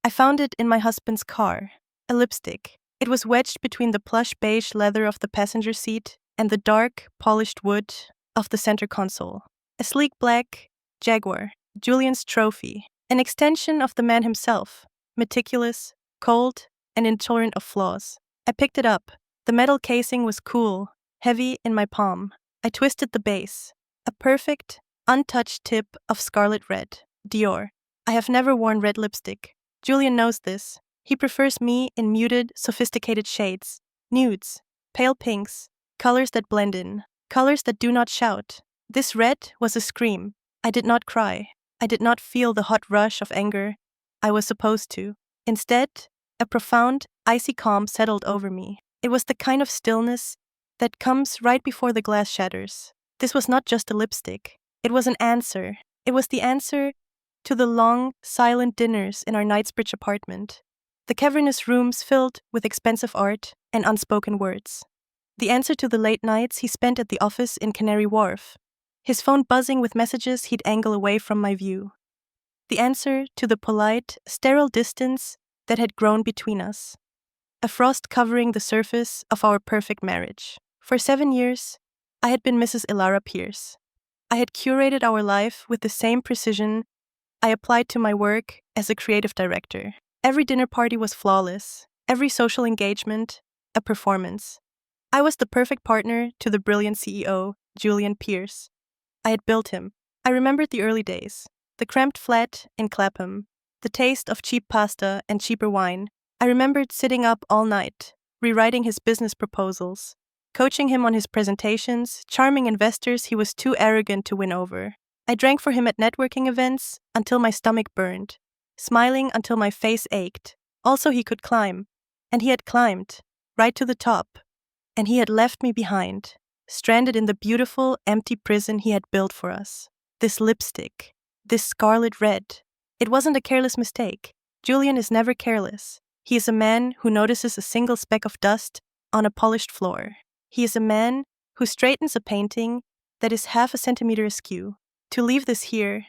I found it in my husband's car. A lipstick. It was wedged between the plush beige leather of the passenger seat and the dark, polished wood of the center console. A sleek black Jaguar, Julian's trophy, an extension of the man himself, meticulous, cold, and intolerant of flaws. I picked it up. The metal casing was cool, heavy in my palm. I twisted the base. A perfect, untouched tip of scarlet red. Dior. I have never worn red lipstick. Julian knows this. He prefers me in muted, sophisticated shades, nudes, pale pinks, colors that blend in, colors that do not shout. This red was a scream. I did not cry. I did not feel the hot rush of anger I was supposed to. Instead, a profound, icy calm settled over me. It was the kind of stillness that comes right before the glass shatters. This was not just a lipstick. It was an answer. It was the answer to the long, silent dinners in our Knightsbridge apartment. The cavernous rooms filled with expensive art and unspoken words. The answer to the late nights he spent at the office in Canary Wharf, his phone buzzing with messages he'd angle away from my view. The answer to the polite, sterile distance that had grown between us. A frost covering the surface of our perfect marriage. For 7 years, I had been Mrs. Elara Pierce. I had curated our life with the same precision I applied to my work as a creative director. Every dinner party was flawless, every social engagement a performance. I was the perfect partner to the brilliant CEO, Julian Pierce. I had built him. I remembered the early days, the cramped flat in Clapham, the taste of cheap pasta and cheaper wine. I remembered sitting up all night, rewriting his business proposals, coaching him on his presentations, charming investors he was too arrogant to win over. I drank for him at networking events until my stomach burned, smiling until my face ached. Also, he could climb, and he had climbed, right to the top, and he had left me behind, stranded in the beautiful, empty prison he had built for us. This lipstick, this scarlet red. It wasn't a careless mistake. Julian is never careless. He is a man who notices a single speck of dust on a polished floor. He is a man who straightens a painting that is half a centimeter askew. To leave this here,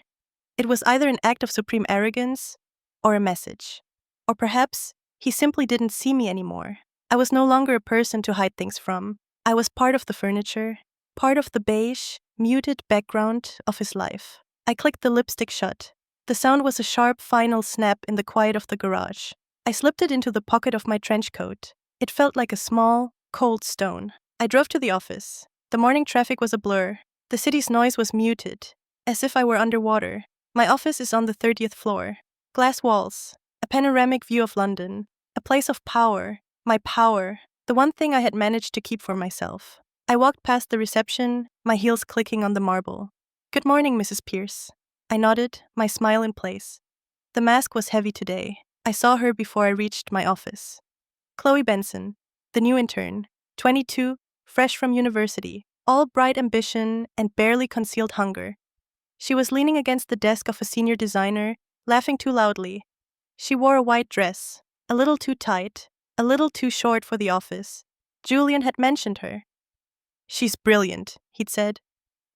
it was either an act of supreme arrogance or a message. Or perhaps he simply didn't see me anymore. I was no longer a person to hide things from. I was part of the furniture, part of the beige, muted background of his life. I clicked the lipstick shut. The sound was a sharp, final snap in the quiet of the garage. I slipped it into the pocket of my trench coat. It felt like a small, cold stone. I drove to the office. The morning traffic was a blur. The city's noise was muted, as if I were underwater. My office is on the 30th floor. Glass walls, a panoramic view of London, a place of power, my power, the one thing I had managed to keep for myself. I walked past the reception, my heels clicking on the marble. "Good morning, Mrs. Pierce." I nodded, my smile in place. The mask was heavy today. I saw her before I reached my office. Chloe Benson, the new intern, 22, fresh from university, all bright ambition and barely concealed hunger. She was leaning against the desk of a senior designer, laughing too loudly. She wore a white dress, a little too tight, a little too short for the office. Julian had mentioned her. "She's brilliant," he'd said.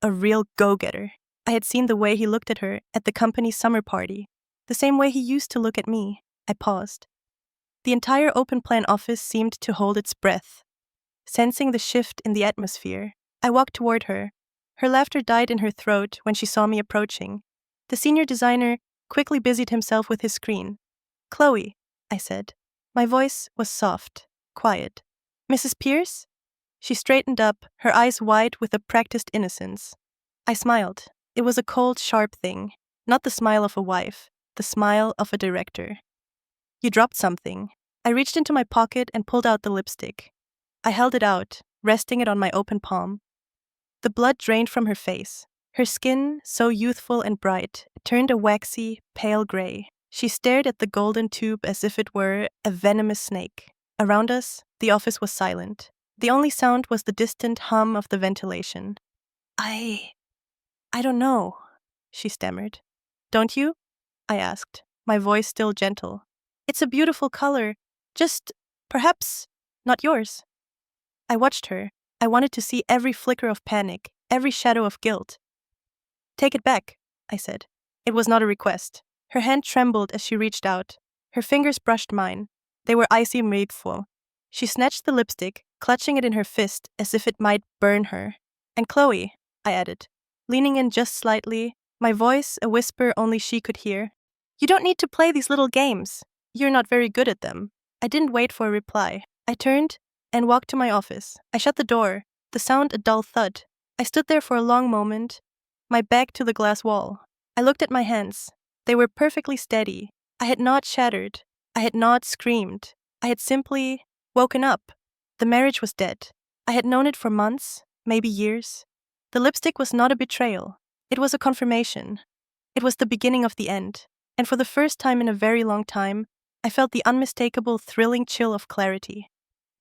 "A real go-getter." I had seen the way he looked at her at the company's summer party, the same way he used to look at me. I paused. The entire open-plan office seemed to hold its breath, sensing the shift in the atmosphere. I walked toward her. Her laughter died in her throat when she saw me approaching. The senior designer quickly busied himself with his screen. "Chloe," I said. My voice was soft, quiet. "Mrs. Pierce?" She straightened up, her eyes wide with a practiced innocence. I smiled. It was a cold, sharp thing, not the smile of a wife, the smile of a director. "You dropped something." I reached into my pocket and pulled out the lipstick. I held it out, resting it on my open palm. The blood drained from her face. Her skin, so youthful and bright, turned a waxy, pale gray. She stared at the golden tube as if it were a venomous snake. Around us, the office was silent. The only sound was the distant hum of the ventilation. I don't know," she stammered. "Don't you?" I asked, my voice still gentle. "It's a beautiful color, just, perhaps, not yours." I watched her. I wanted to see every flicker of panic, every shadow of guilt. "Take it back," I said. It was not a request. Her hand trembled as she reached out. Her fingers brushed mine. They were icy grateful. She snatched the lipstick, clutching it in her fist as if it might burn her. And Chloe, I added, leaning in just slightly, my voice a whisper only she could hear. You don't need to play these little games. You're not very good at them. I didn't wait for a reply. I turned and walked to my office. I shut the door, the sound a dull thud. I stood there for a long moment, my back to the glass wall. I looked at my hands. They were perfectly steady. I had not shattered. I had not screamed. I had simply woken up. The marriage was dead. I had known it for months, maybe years. The lipstick was not a betrayal. It was a confirmation. It was the beginning of the end. And for the first time in a very long time, I felt the unmistakable, thrilling chill of clarity.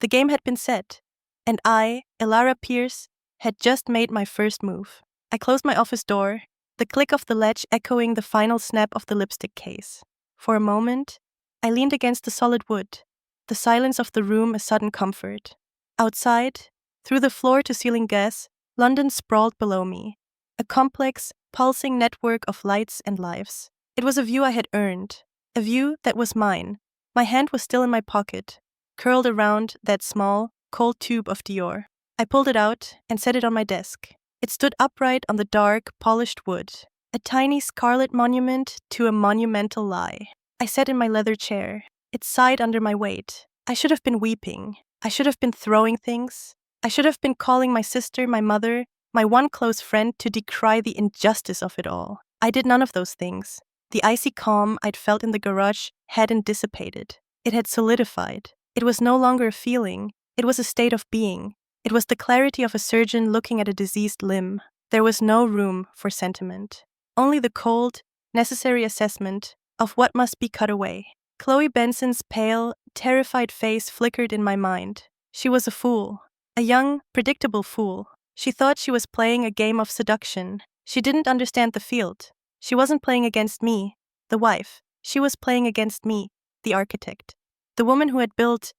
The game had been set, and I, Elara Pierce, had just made my first move. I closed my office door, the click of the latch echoing the final snap of the lipstick case. For a moment, I leaned against the solid wood, the silence of the room a sudden comfort. Outside, through the floor-to-ceiling gas, London sprawled below me, a complex, pulsing network of lights and lives. It was a view I had earned, a view that was mine. My hand was still in my pocket, curled around that small, cold tube of Dior. I pulled it out and set it on my desk. It stood upright on the dark, polished wood, a tiny scarlet monument to a monumental lie. I sat in my leather chair. It sighed under my weight. I should have been weeping. I should have been throwing things. I should have been calling my sister, my mother, my one close friend to decry the injustice of it all. I did none of those things. The icy calm I'd felt in the garage hadn't dissipated. It had solidified. It was no longer a feeling. It was a state of being. It was the clarity of a surgeon looking at a diseased limb. There was no room for sentiment. Only the cold, necessary assessment of what must be cut away. Chloe Benson's pale, terrified face flickered in my mind. She was a fool. A young, predictable fool. She thought she was playing a game of seduction. She didn't understand the field. She wasn't playing against me, the wife. She was playing against me, the architect. The woman who had built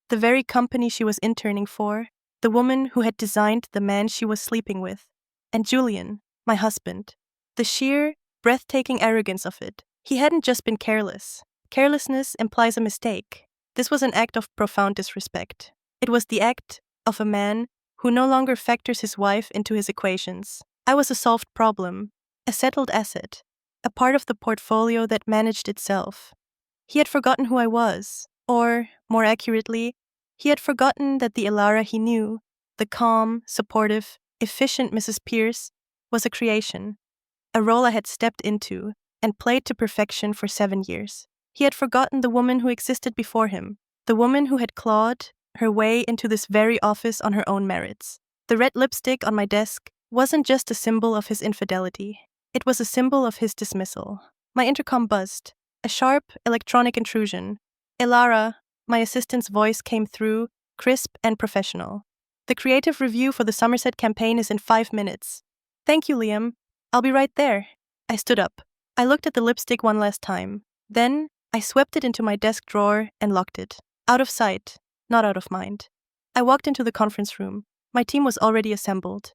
the very company she was interning for. The woman who had designed the man she was sleeping with. And Julian, my husband. The sheer, breathtaking arrogance of it. He hadn't just been careless. Carelessness implies a mistake. This was an act of profound disrespect. It was the act of a man who no longer factors his wife into his equations. I was a solved problem, a settled asset, a part of the portfolio that managed itself. He had forgotten who I was, or, more accurately, he had forgotten that the Elara he knew, the calm, supportive, efficient Mrs. Pierce, was a creation, a role I had stepped into and played to perfection for 7 years. He had forgotten the woman who existed before him, the woman who had clawed her way into this very office on her own merits. The red lipstick on my desk wasn't just a symbol of his infidelity. It was a symbol of his dismissal. My intercom buzzed, a sharp electronic intrusion. Elara, my assistant's voice came through, crisp and professional. The creative review for the Somerset campaign is in 5 minutes. Thank you, Liam. I'll be right there. I stood up. I looked at the lipstick one last time. Then, I swept it into my desk drawer and locked it. Out of sight, not out of mind. I walked into the conference room. My team was already assembled.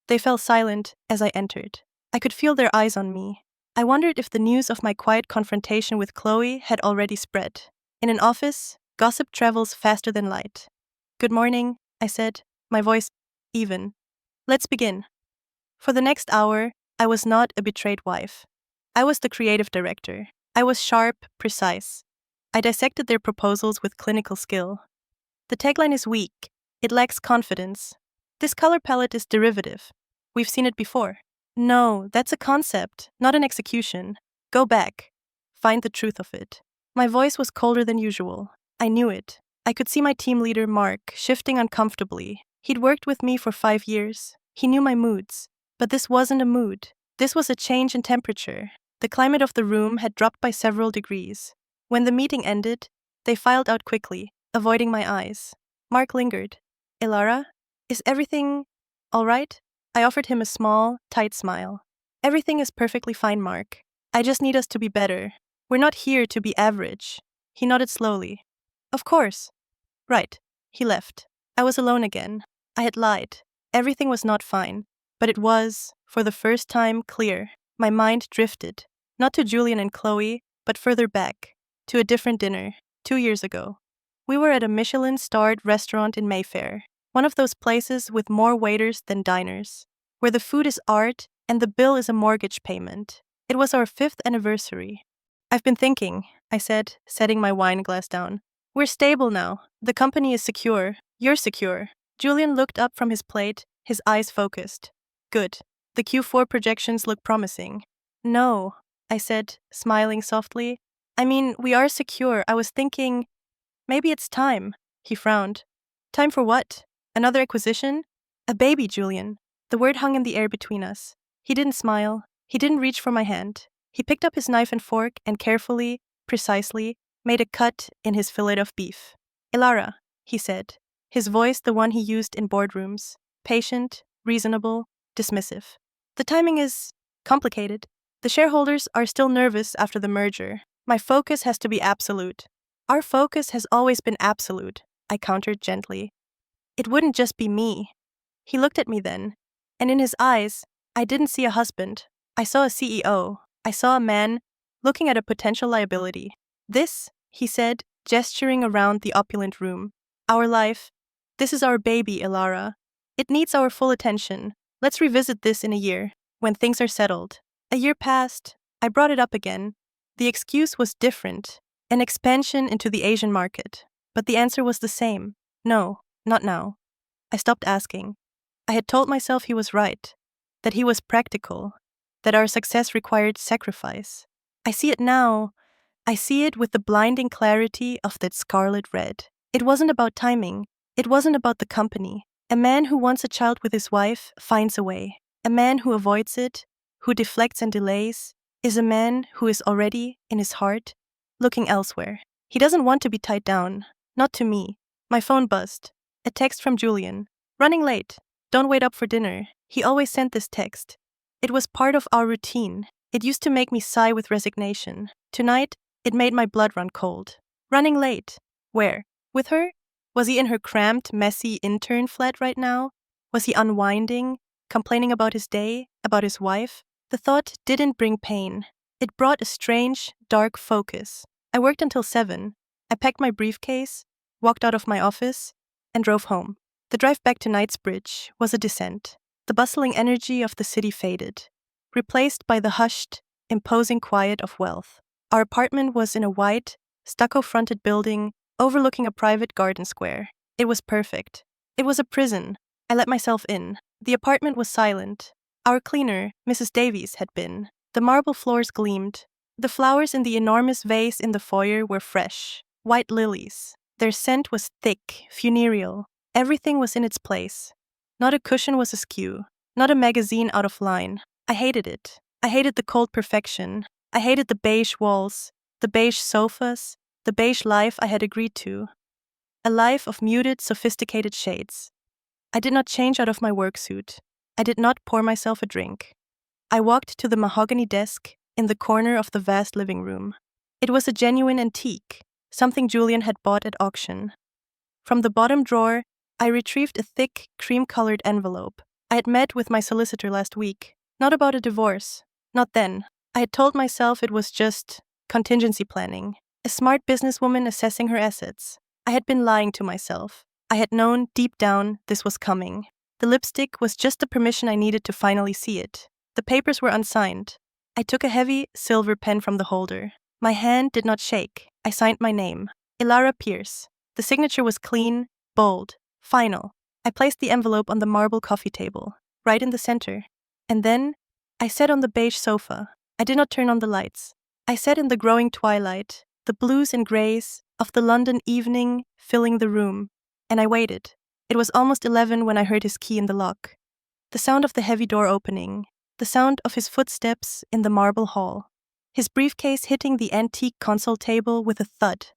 They fell silent as I entered. I could feel their eyes on me. I wondered if the news of my quiet confrontation with Chloe had already spread. In an office, gossip travels faster than light. Good morning, I said, my voice even. Let's begin. For the next hour, I was not a betrayed wife. I was the creative director. I was sharp, precise. I dissected their proposals with clinical skill. The tagline is weak. It lacks confidence. This color palette is derivative. We've seen it before. No, that's a concept, not an execution. Go back. Find the truth of it. My voice was colder than usual. I knew it. I could see my team leader, Mark, shifting uncomfortably. He'd worked with me for 5 years. He knew my moods. But this wasn't a mood. This was a change in temperature. The climate of the room had dropped by several degrees. When the meeting ended, they filed out quickly, avoiding my eyes. Mark lingered. Elara, is everything all right? I offered him a small, tight smile. Everything is perfectly fine, Mark. I just need us to be better. We're not here to be average. He nodded slowly. Of course. Right. He left. I was alone again. I had lied. Everything was not fine. But it was, for the first time, clear. My mind drifted. Not to Julian and Chloe, but further back. to a different dinner, 2 years ago. We were at a Michelin-starred restaurant in Mayfair, one of those places with more waiters than diners, where the food is art and the bill is a mortgage payment. It was our 5th anniversary. I've been thinking, I said, setting my wine glass down. We're stable now. The company is secure. You're secure. Julian looked up from his plate, his eyes focused. Good. The Q4 projections look promising. No, I said, smiling softly. I mean, we are secure. I was thinking, maybe it's time. He frowned. Time for what? Another acquisition? A baby, Julian. The word hung in the air between us. He didn't smile. He didn't reach for my hand. He picked up his knife and fork and carefully, precisely, made a cut in his fillet of beef. Elara, he said, his voice the one he used in boardrooms, patient, reasonable, dismissive. The timing is complicated. The shareholders are still nervous after the merger. My focus has to be absolute. Our focus has always been absolute, I countered gently. It wouldn't just be me. He looked at me then, and in his eyes, I didn't see a husband. I saw a CEO. I saw a man looking at a potential liability. This, he said, gesturing around the opulent room. Our life. This is our baby, Elara. It needs our full attention. Let's revisit this in a year, when things are settled. A year passed. I brought it up again. The excuse was different. An expansion into the Asian market. But the answer was the same. No, not now. I stopped asking. I had told myself he was right. That he was practical. That our success required sacrifice. I see it now. I see it with the blinding clarity of that scarlet red. It wasn't about timing. It wasn't about the company. A man who wants a child with his wife finds a way. A man who avoids it, who deflects and delays, is a man who is already, in his heart, looking elsewhere. He doesn't want to be tied down. Not to me. My phone buzzed. A text from Julian. Running late. Don't wait up for dinner. He always sent this text. It was part of our routine. It used to make me sigh with resignation. Tonight, it made my blood run cold. Running late. Where? With her? Was he in her cramped, messy intern flat right now? Was he unwinding, complaining about his day, about his wife? The thought didn't bring pain. It brought a strange, dark focus. I worked until 7. I packed my briefcase, walked out of my office, and drove home. The drive back to Knightsbridge was a descent. The bustling energy of the city faded, replaced by the hushed, imposing quiet of wealth. Our apartment was in a white, stucco-fronted building overlooking a private garden square. It was perfect. It was a prison. I let myself in. The apartment was silent. Our cleaner, Mrs. Davies, had been. The marble floors gleamed. The flowers in the enormous vase in the foyer were fresh, white lilies. Their scent was thick, funereal. Everything was in its place. Not a cushion was askew. Not a magazine out of line. I hated it. I hated the cold perfection. I hated the beige walls, the beige sofas, the beige life I had agreed to. A life of muted, sophisticated shades. I did not change out of my work suit. I did not pour myself a drink. I walked to the mahogany desk in the corner of the vast living room. It was a genuine antique, something Julian had bought at auction. From the bottom drawer, I retrieved a thick, cream-colored envelope. I had met with my solicitor last week. Not about a divorce. Not then. I had told myself it was just contingency planning. A smart businesswoman assessing her assets. I had been lying to myself. I had known deep down this was coming. The lipstick was just the permission I needed to finally see it. The papers were unsigned. I took a heavy, silver pen from the holder. My hand did not shake. I signed my name. Elara Pierce. The signature was clean, bold, final. I placed the envelope on the marble coffee table, right in the center. And then, I sat on the beige sofa. I did not turn on the lights. I sat in the growing twilight, the blues and grays of the London evening filling the room, and I waited. It was almost 11 when I heard his key in the lock. The sound of the heavy door opening, the sound of his footsteps in the marble hall, his briefcase hitting the antique console table with a thud,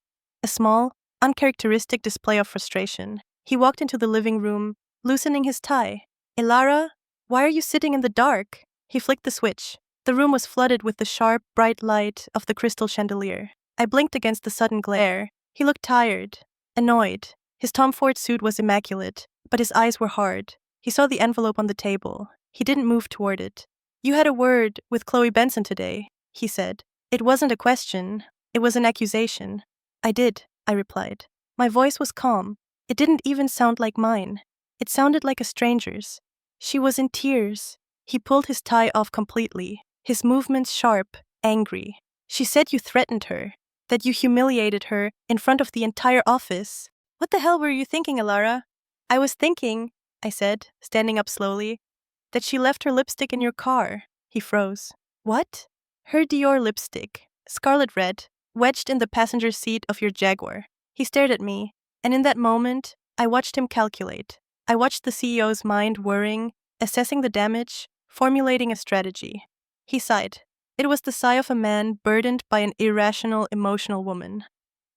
a small, uncharacteristic display of frustration. He walked into the living room, loosening his tie. Elara, why are you sitting in the dark? He flicked the switch. The room was flooded with the sharp, bright light of the crystal chandelier. I blinked against the sudden glare. He looked tired, annoyed. His Tom Ford suit was immaculate, but his eyes were hard. He saw the envelope on the table. He didn't move toward it. You had a word with Chloe Benson today, he said. It wasn't a question. It was an accusation. I did, I replied. My voice was calm. It didn't even sound like mine. It sounded like a stranger's. She was in tears. He pulled his tie off completely, his movements sharp, angry. She said you threatened her, that you humiliated her in front of the entire office. What the hell were you thinking, Elara? I was thinking, I said, standing up slowly, that she left her lipstick in your car. He froze. What? Her Dior lipstick, scarlet red, wedged in the passenger seat of your Jaguar. He stared at me, and in that moment, I watched him calculate. I watched the CEO's mind whirring, assessing the damage, formulating a strategy. He sighed. It was the sigh of a man burdened by an irrational, emotional woman.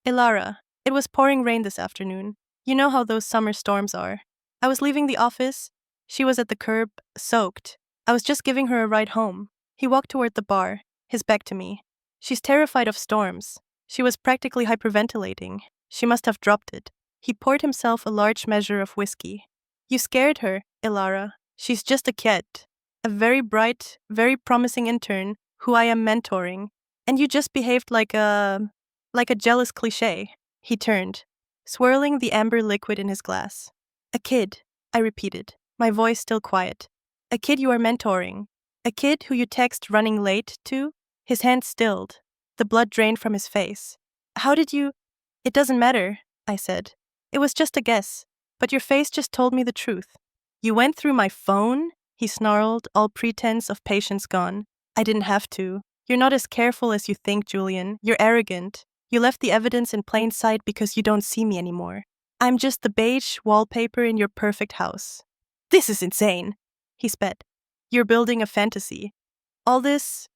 Elara, it was pouring rain this afternoon. You know how those summer storms are. I was leaving the office. She was at the curb, soaked. I was just giving her a ride home. He walked toward the bar, his back to me. She's terrified of storms. She was practically hyperventilating. She must have dropped it. He poured himself a large measure of whiskey. You scared her, Elara. She's just a kid. A very bright, very promising intern who I am mentoring. And you just behaved like a jealous cliché. He turned, swirling the amber liquid in his glass. A kid, I repeated, my voice still quiet. A kid you are mentoring. A kid who you text running late to? His hand stilled. The blood drained from his face. How did you? It doesn't matter, I said. It was just a guess. But your face just told me the truth. You went through my phone? He snarled, all pretense of patience gone. I didn't have to. You're not as careful as you think, Julian. You're arrogant. You left the evidence in plain sight because you don't see me anymore. I'm just the beige wallpaper in your perfect house. This is insane, he spat. You're building a fantasy. All this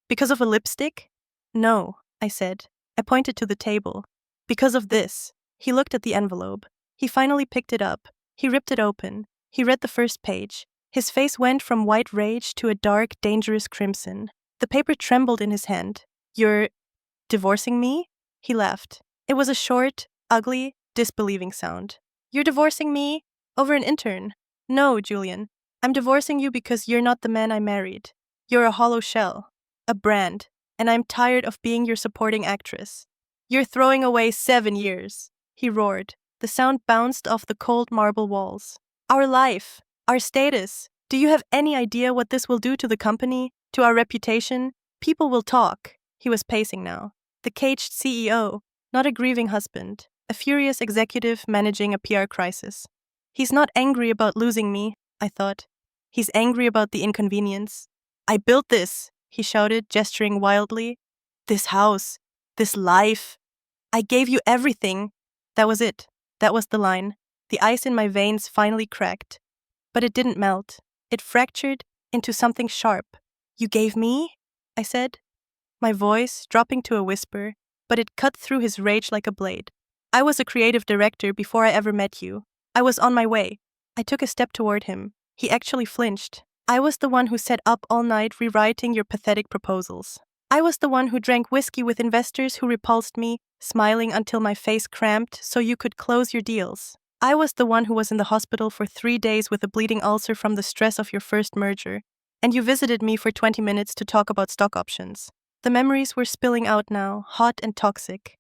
because of a lipstick? No, I said. I pointed to the table. Because of this. He looked at the envelope. He finally picked it up. He ripped it open. He read the first page. His face went from white rage to a dark, dangerous crimson. The paper trembled in his hand. You're divorcing me? He laughed. It was a short, ugly, disbelieving sound. You're divorcing me? Over an intern? No, Julian. I'm divorcing you because you're not the man I married. You're a hollow shell. A brand. And I'm tired of being your supporting actress. You're throwing away 7 years. He roared. The sound bounced off the cold marble walls. Our life. Our status. Do you have any idea what this will do to the company? To our reputation? People will talk. He was pacing now. The caged CEO, not a grieving husband, a furious executive managing a PR crisis. He's not angry about losing me, I thought. He's angry about the inconvenience. I built this, he shouted, gesturing wildly. This house, this life. I gave you everything. That was it. That was the line. The ice in my veins finally cracked. But it didn't melt. It fractured into something sharp. You gave me? I said. My voice dropping to a whisper, but it cut through his rage like a blade. I was a creative director before I ever met you. I was on my way. I took a step toward him. He actually flinched. I was the one who sat up all night rewriting your pathetic proposals. I was the one who drank whiskey with investors who repulsed me, smiling until my face cramped so you could close your deals. I was the one who was in the hospital for 3 days with a bleeding ulcer from the stress of your first merger, and you visited me for 20 minutes to talk about stock options. The memories were spilling out now, hot and toxic.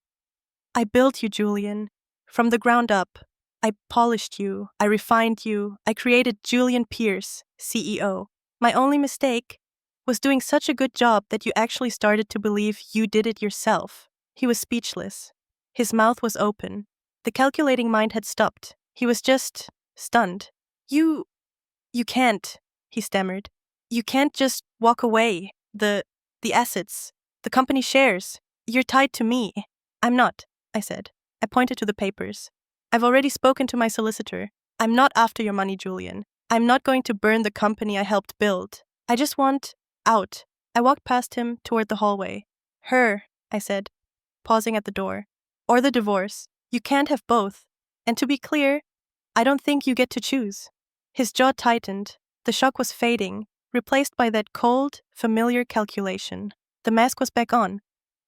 I built you, Julian, from the ground up. I polished you, I refined you, I created Julian Pierce, CEO. My only mistake was doing such a good job that you actually started to believe you did it yourself. He was speechless. His mouth was open. The calculating mind had stopped. He was just stunned. You can't, he stammered. You can't just walk away. The assets, the company shares. You're tied to me. I'm not, I said. I pointed to the papers. I've already spoken to my solicitor. I'm not after your money, Julian. I'm not going to burn the company I helped build. I just want out. I walked past him toward the hallway. Her, I said, pausing at the door. Or the divorce. You can't have both. And to be clear, I don't think you get to choose. His jaw tightened. The shock was fading, replaced by that cold, familiar calculation. The mask was back on.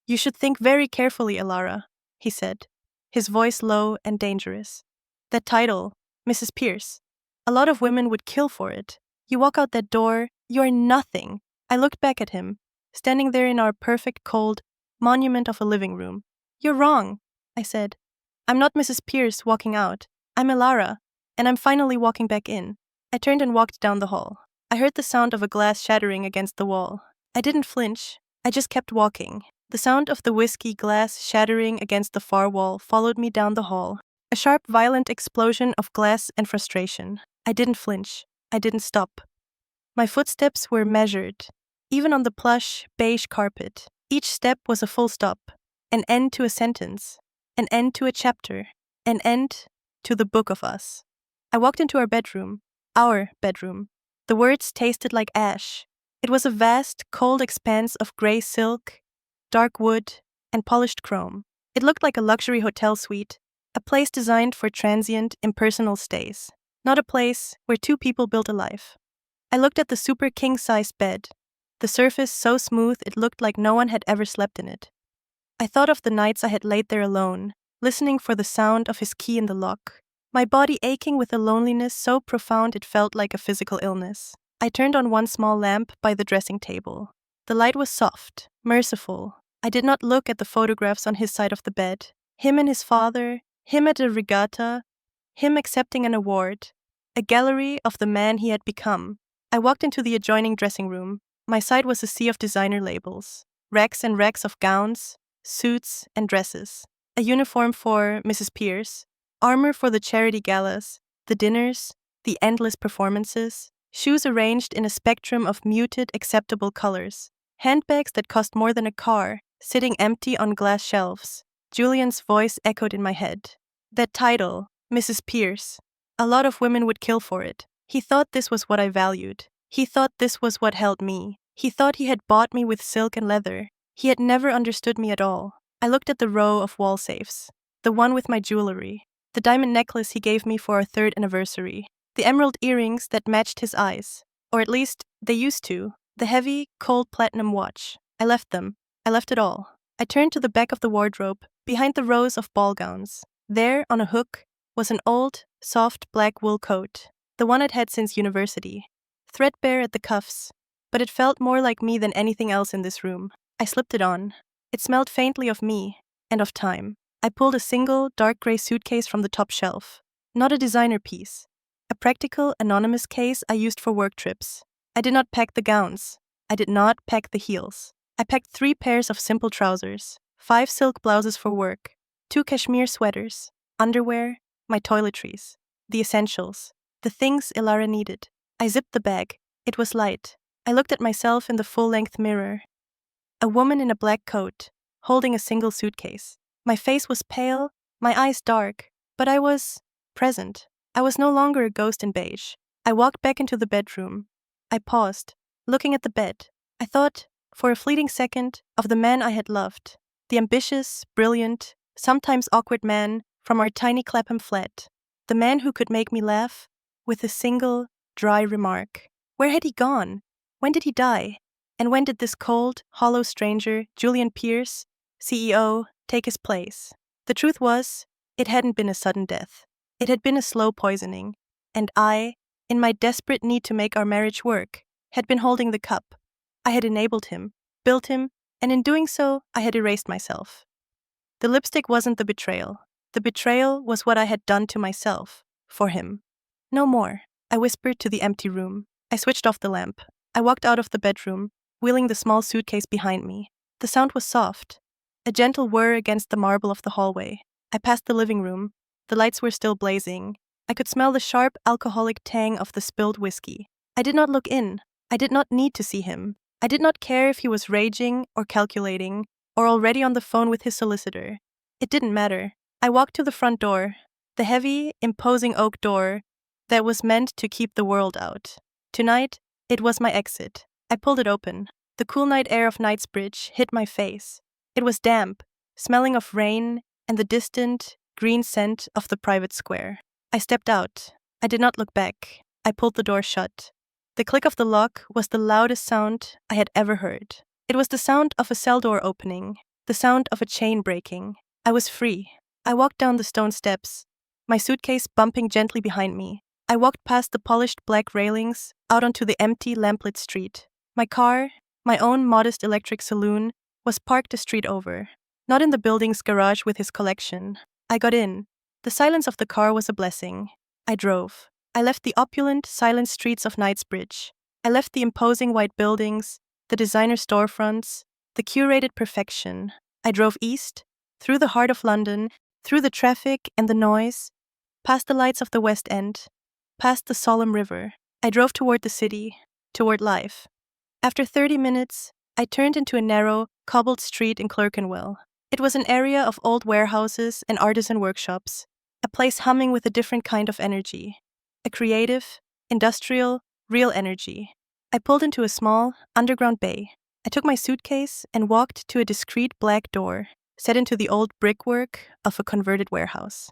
You should think very carefully, Elara, he said, his voice low and dangerous. That title, Mrs. Pierce. A lot of women would kill for it. You walk out that door, you're nothing. I looked back at him, standing there in our perfect cold, monument of a living room. "You're wrong," I said. "I'm not Mrs. Pierce walking out. I'm Elara, and I'm finally walking back in." I turned and walked down the hall. I heard the sound of a glass shattering against the wall. I didn't flinch. I just kept walking. The sound of the whiskey glass shattering against the far wall followed me down the hall. A sharp, violent explosion of glass and frustration. I didn't flinch. I didn't stop. My footsteps were measured. Even on the plush, beige carpet, each step was a full stop, an end to a sentence, an end to a chapter, an end to the book of us. I walked into our bedroom. The words tasted like ash. It was a vast, cold expanse of gray silk, dark wood, and polished chrome. It looked like a luxury hotel suite, a place designed for transient, impersonal stays, not a place where two people built a life. I looked at the super king-sized bed, the surface so smooth it looked like no one had ever slept in it. I thought of the nights I had laid there alone, listening for the sound of his key in the lock, my body aching with a loneliness so profound it felt like a physical illness. I turned on one small lamp by the dressing table. The light was soft, merciful. I did not look at the photographs on his side of the bed. Him and his father, him at a regatta, him accepting an award, a gallery of the man he had become. I walked into the adjoining dressing room. My side was a sea of designer labels, racks and racks of gowns, suits, and dresses, a uniform for Mrs. Pierce, armor for the charity galas, the dinners, the endless performances, shoes arranged in a spectrum of muted, acceptable colors, handbags that cost more than a car, sitting empty on glass shelves. Julian's voice echoed in my head. That title, Mrs. Pierce, a lot of women would kill for it. He thought this was what I valued. He thought this was what held me. He thought he had bought me with silk and leather. He had never understood me at all. I looked at the row of wall safes, the one with my jewelry, the diamond necklace he gave me for our 3rd anniversary, the emerald earrings that matched his eyes, or at least they used to, the heavy, cold platinum watch. I left them. I left it all. I turned to the back of the wardrobe, behind the rows of ball gowns. There, on a hook, was an old, soft black wool coat, the one I'd had since university, threadbare at the cuffs, but it felt more like me than anything else in this room. I slipped it on. It smelled faintly of me, and of time. I pulled a single, dark gray suitcase from the top shelf. Not a designer piece. A practical, anonymous case I used for work trips. I did not pack the gowns. I did not pack the heels. I packed 3 pairs of simple trousers, 5 silk blouses for work, 2 cashmere sweaters, underwear, my toiletries, the essentials, the things Elara needed. I zipped the bag. It was light. I looked at myself in the full-length mirror. A woman in a black coat, holding a single suitcase. My face was pale, my eyes dark, but I was present. I was no longer a ghost in beige. I walked back into the bedroom. I paused, looking at the bed. I thought, for a fleeting second, of the man I had loved. The ambitious, brilliant, sometimes awkward man from our tiny Clapham flat. The man who could make me laugh with a single, dry remark. Where had he gone? When did he die? And when did this cold, hollow stranger, Julian Pierce, CEO, take his place? The truth was, it hadn't been a sudden death. It had been a slow poisoning. And I, in my desperate need to make our marriage work, had been holding the cup. I had enabled him, built him, and in doing so, I had erased myself. The lipstick wasn't the betrayal. The betrayal was what I had done to myself, for him. No more, I whispered to the empty room. I switched off the lamp. I walked out of the bedroom, wheeling the small suitcase behind me. The sound was soft, a gentle whir against the marble of the hallway. I passed the living room. The lights were still blazing. I could smell the sharp, alcoholic tang of the spilled whiskey. I did not look in. I did not need to see him. I did not care if he was raging or calculating or already on the phone with his solicitor. It didn't matter. I walked to the front door, the heavy, imposing oak door that was meant to keep the world out. Tonight, it was my exit. I pulled it open. The cool night air of Knightsbridge hit my face. It was damp, smelling of rain and the distant, green scent of the private square. I stepped out. I did not look back. I pulled the door shut. The click of the lock was the loudest sound I had ever heard. It was the sound of a cell door opening, the sound of a chain breaking. I was free. I walked down the stone steps, my suitcase bumping gently behind me. I walked past the polished black railings, out onto the empty, lamplit street. My car, my own modest electric saloon, was parked a street over, not in the building's garage with his collection. I got in. The silence of the car was a blessing. I drove. I left the opulent, silent streets of Knightsbridge. I left the imposing white buildings, the designer storefronts, the curated perfection. I drove east, through the heart of London, through the traffic and the noise, past the lights of the West End, past the solemn river. I drove toward the city, toward life. After 30 minutes, I turned into a narrow, cobbled street in Clerkenwell. It was an area of old warehouses and artisan workshops, a place humming with a different kind of energy. A creative, industrial, real energy. I pulled into a small, underground bay. I took my suitcase and walked to a discreet black door, set into the old brickwork of a converted warehouse.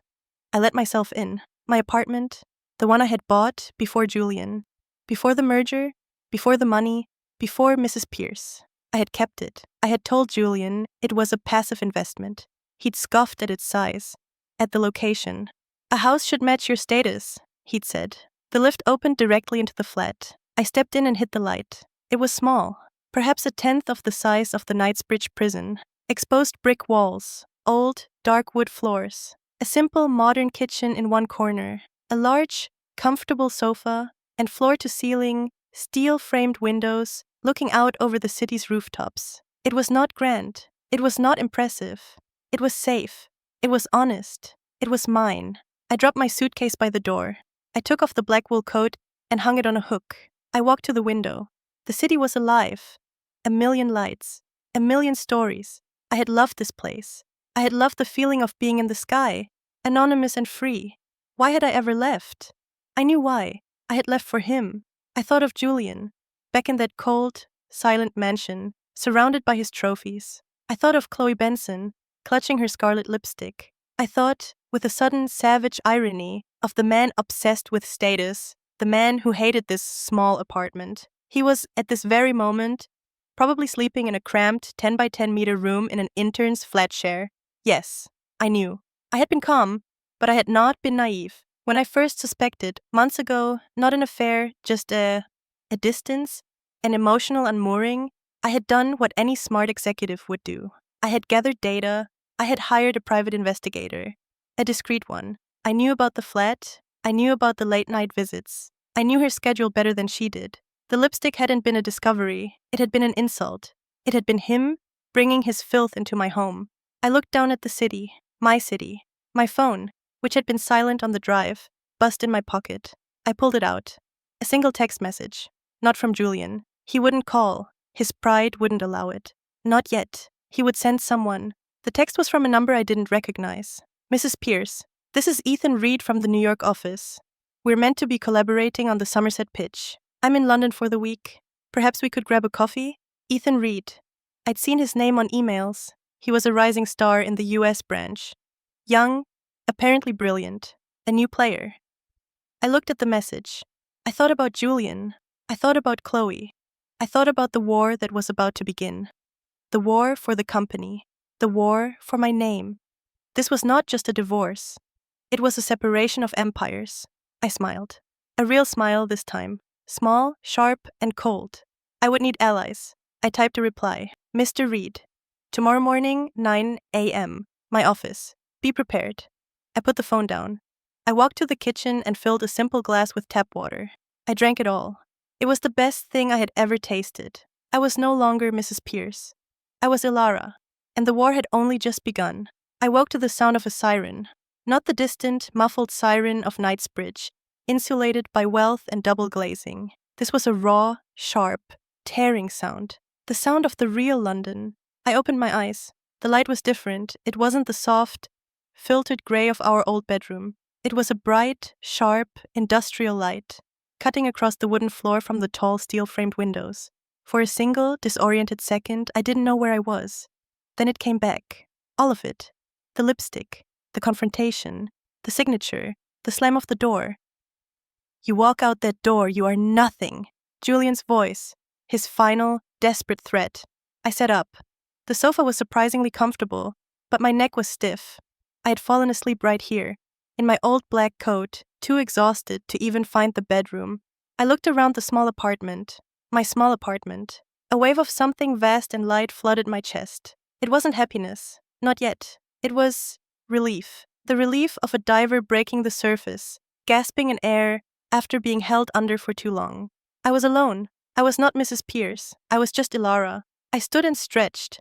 I let myself in. My apartment, the one I had bought before Julian, before the merger, before the money, before Mrs. Pierce. I had kept it. I had told Julian it was a passive investment. He'd scoffed at its size, at the location. A house should match your status, he'd said. The lift opened directly into the flat. I stepped in and hit the light. It was small, perhaps a tenth of the size of the Knightsbridge prison. Exposed brick walls, old, dark wood floors, a simple, modern kitchen in one corner, a large, comfortable sofa, and floor-to-ceiling, steel-framed windows looking out over the city's rooftops. It was not grand. It was not impressive. It was safe. It was honest. It was mine. I dropped my suitcase by the door. I took off the black wool coat and hung it on a hook. I walked to the window. The city was alive. A million lights. A million stories. I had loved this place. I had loved the feeling of being in the sky, anonymous and free. Why had I ever left? I knew why. I had left for him. I thought of Julian, back in that cold, silent mansion, surrounded by his trophies. I thought of Chloe Benson, clutching her scarlet lipstick. I thought, with a sudden savage irony, of the man obsessed with status, the man who hated this small apartment. He was, at this very moment, probably sleeping in a cramped 10 by 10 meter room in an intern's flat share. Yes, I knew. I had been calm, but I had not been naive. When I first suspected, months ago, not an affair, just a distance, an emotional unmooring, I had done what any smart executive would do. I had gathered data. I had hired a private investigator, a discreet one. I knew about the flat. I knew about the late-night visits. I knew her schedule better than she did. The lipstick hadn't been a discovery. It had been an insult. It had been him bringing his filth into my home. I looked down at the city, my phone, which had been silent on the drive, buzzed in my pocket. I pulled it out. A single text message. Not from Julian. He wouldn't call. His pride wouldn't allow it. Not yet. He would send someone. The text was from a number I didn't recognize. Mrs. Pierce, this is Ethan Reed from the New York office. We're meant to be collaborating on the Somerset pitch. I'm in London for the week. Perhaps we could grab a coffee? Ethan Reed. I'd seen his name on emails. He was a rising star in the US branch. Young, apparently brilliant, a new player. I looked at the message. I thought about Julian. I thought about Chloe. I thought about the war that was about to begin. The war for the company. The war for my name. This was not just a divorce. It was a separation of empires. I smiled. A real smile this time. Small, sharp, and cold. I would need allies. I typed a reply. Mr. Reed. Tomorrow morning, 9 a.m. My office. Be prepared. I put the phone down. I walked to the kitchen and filled a simple glass with tap water. I drank it all. It was the best thing I had ever tasted. I was no longer Mrs. Pierce. I was Elara, and the war had only just begun. I woke to the sound of a siren. Not the distant, muffled siren of Knightsbridge, insulated by wealth and double glazing. This was a raw, sharp, tearing sound. The sound of the real London. I opened my eyes. The light was different. It wasn't the soft, filtered gray of our old bedroom. It was a bright, sharp, industrial light, cutting across the wooden floor from the tall steel-framed windows. For a single, disoriented second, I didn't know where I was. Then it came back. All of it. The lipstick, the confrontation, the signature, the slam of the door. You walk out that door, you are nothing. Julian's voice, his final, desperate threat. I sat up. The sofa was surprisingly comfortable, but my neck was stiff. I had fallen asleep right here, in my old black coat, too exhausted to even find the bedroom. I looked around the small apartment, my small apartment. A wave of something vast and light flooded my chest. It wasn't happiness. Not yet. It was relief. The relief of a diver breaking the surface, gasping in air after being held under for too long. I was alone. I was not Mrs. Pierce. I was just Elara. I stood and stretched,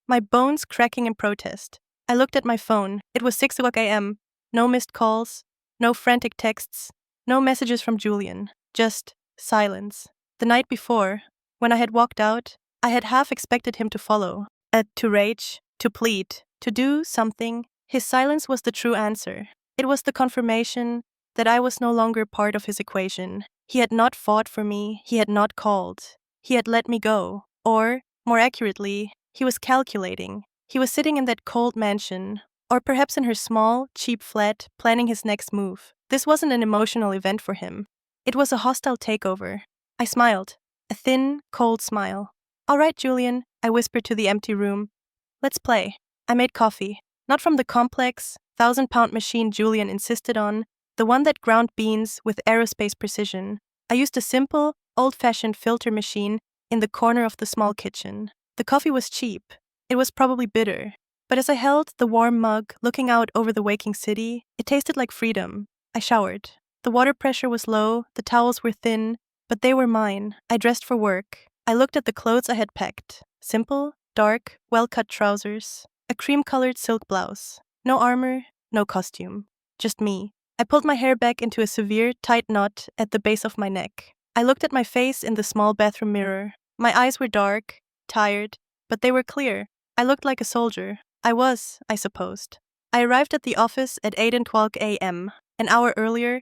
my bones cracking in protest. I looked at my phone. It was 6 o'clock a.m. No missed calls, no frantic texts, no messages from Julian, just silence. The night before, when I had walked out, I had half expected him to follow, to rage, to plead, to do something. His silence was the true answer. It was the confirmation that I was no longer part of his equation. He had not fought for me, he had not called. He had let me go. Or, more accurately, he was calculating. He was sitting in that cold mansion, or perhaps in her small, cheap flat, planning his next move. This wasn't an emotional event for him. It was a hostile takeover. I smiled. A thin, cold smile. "All right, Julian," I whispered to the empty room. "Let's play." I made coffee. Not from the complex, 1,000-pound machine Julian insisted on, the one that ground beans with aerospace precision. I used a simple, old-fashioned filter machine in the corner of the small kitchen. The coffee was cheap. It was probably bitter. But as I held the warm mug looking out over the waking city, it tasted like freedom. I showered. The water pressure was low, the towels were thin, but they were mine. I dressed for work. I looked at the clothes I had packed. Simple, dark, well-cut trousers, a cream-colored silk blouse. No armor, no costume. Just me. I pulled my hair back into a severe, tight knot at the base of my neck. I looked at my face in the small bathroom mirror. My eyes were dark, tired, but they were clear. I looked like a soldier. I was, I supposed. I arrived at the office at 8:12 a.m., an hour earlier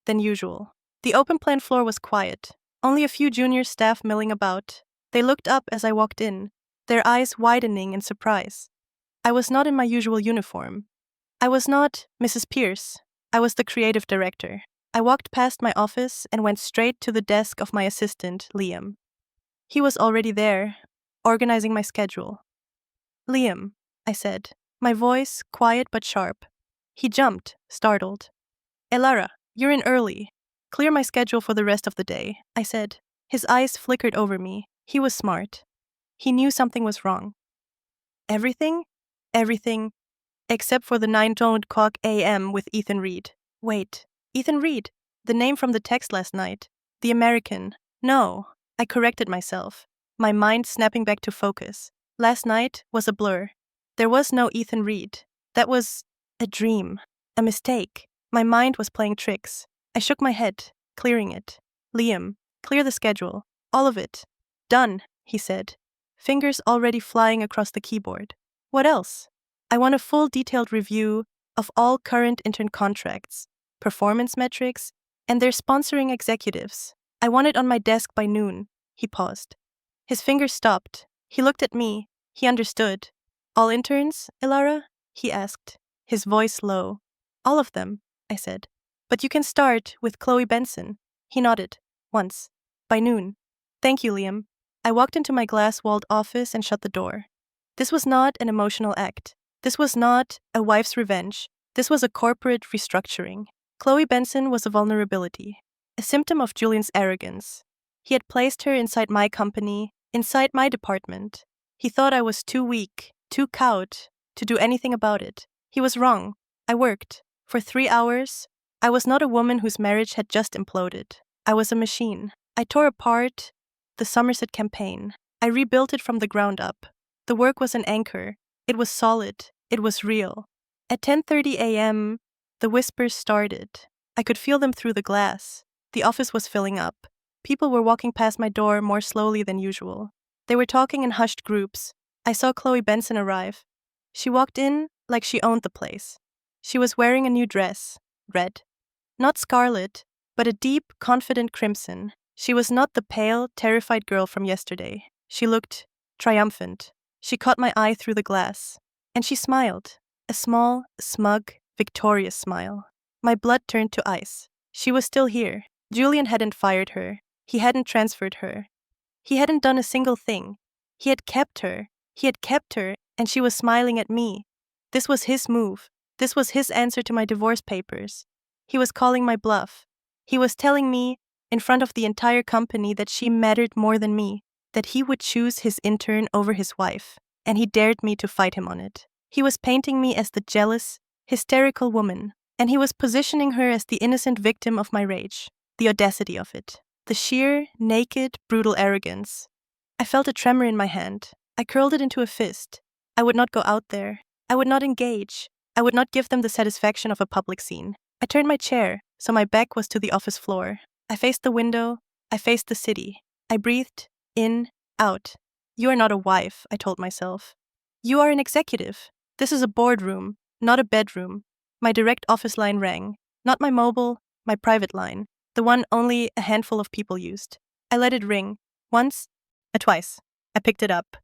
than usual. The open plan floor was quiet. Only a few junior staff milling about. They looked up as I walked in, their eyes widening in surprise. I was not in my usual uniform. I was not Mrs. Pierce. I was the creative director. I walked past my office and went straight to the desk of my assistant, Liam. He was already there, organizing my schedule. "Liam," I said, my voice quiet but sharp. He jumped, startled. "Elara, you're in early. Clear my schedule for the rest of the day," I said. His eyes flickered over me. He was smart. He knew something was wrong. Everything? Everything, except for the 9:00 a.m. with Ethan Reed. Wait, Ethan Reed, the name from the text last night. The American. No, I corrected myself, my mind snapping back to focus. Last night was a blur. There was no Ethan Reed. That was a dream, a mistake. My mind was playing tricks. I shook my head, clearing it. "Liam, clear the schedule. All of it." "Done," he said, fingers already flying across the keyboard. "What else?" "I want a full detailed review of all current intern contracts, performance metrics, and their sponsoring executives. I want it on my desk by noon." He paused. His fingers stopped. He looked at me. He understood. "All interns, Elara?" he asked, his voice low. "All of them," I said. "But you can start with Chloe Benson." He nodded. "Once. By noon." "Thank you, Liam." I walked into my glass-walled office and shut the door. This was not an emotional act. This was not a wife's revenge. This was a corporate restructuring. Chloe Benson was a vulnerability, a symptom of Julian's arrogance. He had placed her inside my company, inside my department. He thought I was too weak, too cowed, to do anything about it. He was wrong. I worked. For 3 hours. I was not a woman whose marriage had just imploded. I was a machine. I tore apart the Somerset campaign. I rebuilt it from the ground up. The work was an anchor. It was solid. It was real. At 10:30 a.m., the whispers started. I could feel them through the glass. The office was filling up. People were walking past my door more slowly than usual. They were talking in hushed groups. I saw Chloe Benson arrive. She walked in like she owned the place. She was wearing a new dress, red. Not scarlet, but a deep, confident crimson. She was not the pale, terrified girl from yesterday. She looked triumphant. She caught my eye through the glass. And she smiled. A small, smug, victorious smile. My blood turned to ice. She was still here. Julian hadn't fired her. He hadn't transferred her. He hadn't done a single thing. He had kept her. He had kept her, and she was smiling at me. This was his move. This was his answer to my divorce papers. He was calling my bluff. He was telling me, in front of the entire company, that she mattered more than me. that he would choose his intern over his wife, and he dared me to fight him on it. He was painting me as the jealous, hysterical woman, and he was positioning her as the innocent victim of my rage. The audacity of it. The sheer, naked, brutal arrogance. I felt a tremor in my hand. I curled it into a fist. I would not go out there. I would not engage. I would not give them the satisfaction of a public scene. I turned my chair, so my back was to the office floor. I faced the window. I faced the city. I breathed in, out. You are not a wife, I told myself. You are an executive. This is a boardroom, not a bedroom. My direct office line rang. Not my mobile, my private line. The one only a handful of people used. I let it ring. Once, twice. I picked it up.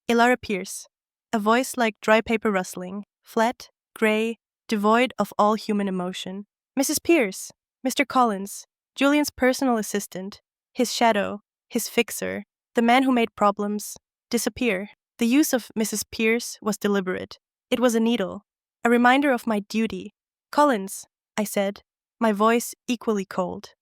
Elara Pierce. A voice like dry paper rustling. Flat, gray, devoid of all human emotion. Mrs. Pierce. Mr. Collins. Julian's personal assistant. His shadow. His fixer. The man who made problems disappear. The use of Mrs. Pierce was deliberate. It was a needle. A reminder of my duty. Collins, I said, my voice equally cold.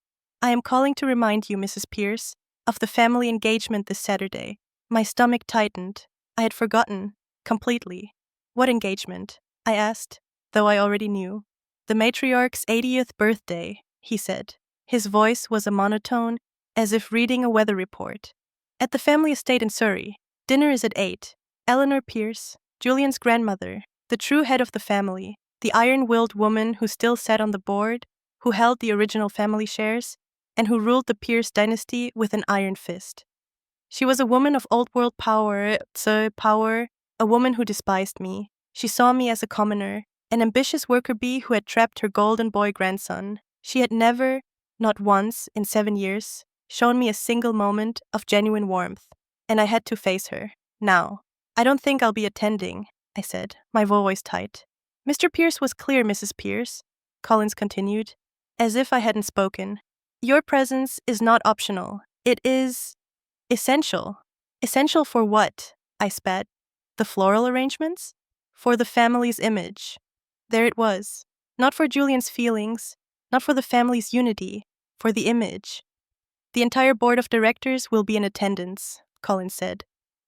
I am calling to remind you, Mrs. Pierce, of the family engagement this Saturday. My stomach tightened. I had forgotten, completely. What engagement? I asked, though I already knew. The matriarch's 80th birthday, he said. His voice was a monotone, as if reading a weather report. At the family estate in Surrey. Dinner is at 8. Elara Pierce, Julian's grandmother, the true head of the family, the iron-willed woman who still sat on the board, who held the original family shares, and who ruled the Pierce dynasty with an iron fist. She was a woman of old-world power, a woman who despised me. She saw me as a commoner, an ambitious worker bee who had trapped her golden boy grandson. She had never, not once in 7 years, shown me a single moment of genuine warmth, and I had to face her. Now. I don't think I'll be attending, I said, my voice tight. Mr. Pierce was clear, Mrs. Pierce, Collins continued, as if I hadn't spoken. Your presence is not optional. It is essential. Essential for what? I spat. The floral arrangements? For the family's image. There it was. Not for Julian's feelings, not for the family's unity, for the image. The entire board of directors will be in attendance, Collins said.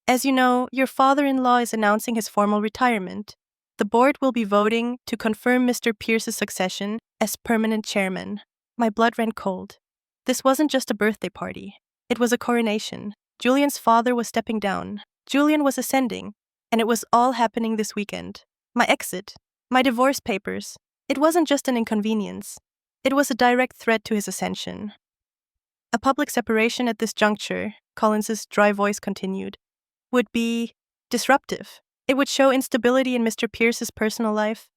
As you know, your father-in-law is announcing his formal retirement. The board will be voting to confirm Mr. Pierce's succession as permanent chairman. My blood ran cold. This wasn't just a birthday party. It was a coronation. Julian's father was stepping down. Julian was ascending. And it was all happening this weekend. My exit. My divorce papers. It wasn't just an inconvenience. It was a direct threat to his ascension. A public separation at this juncture, Collins's dry voice continued, would be disruptive. It would show instability in Mr. Pierce's personal life.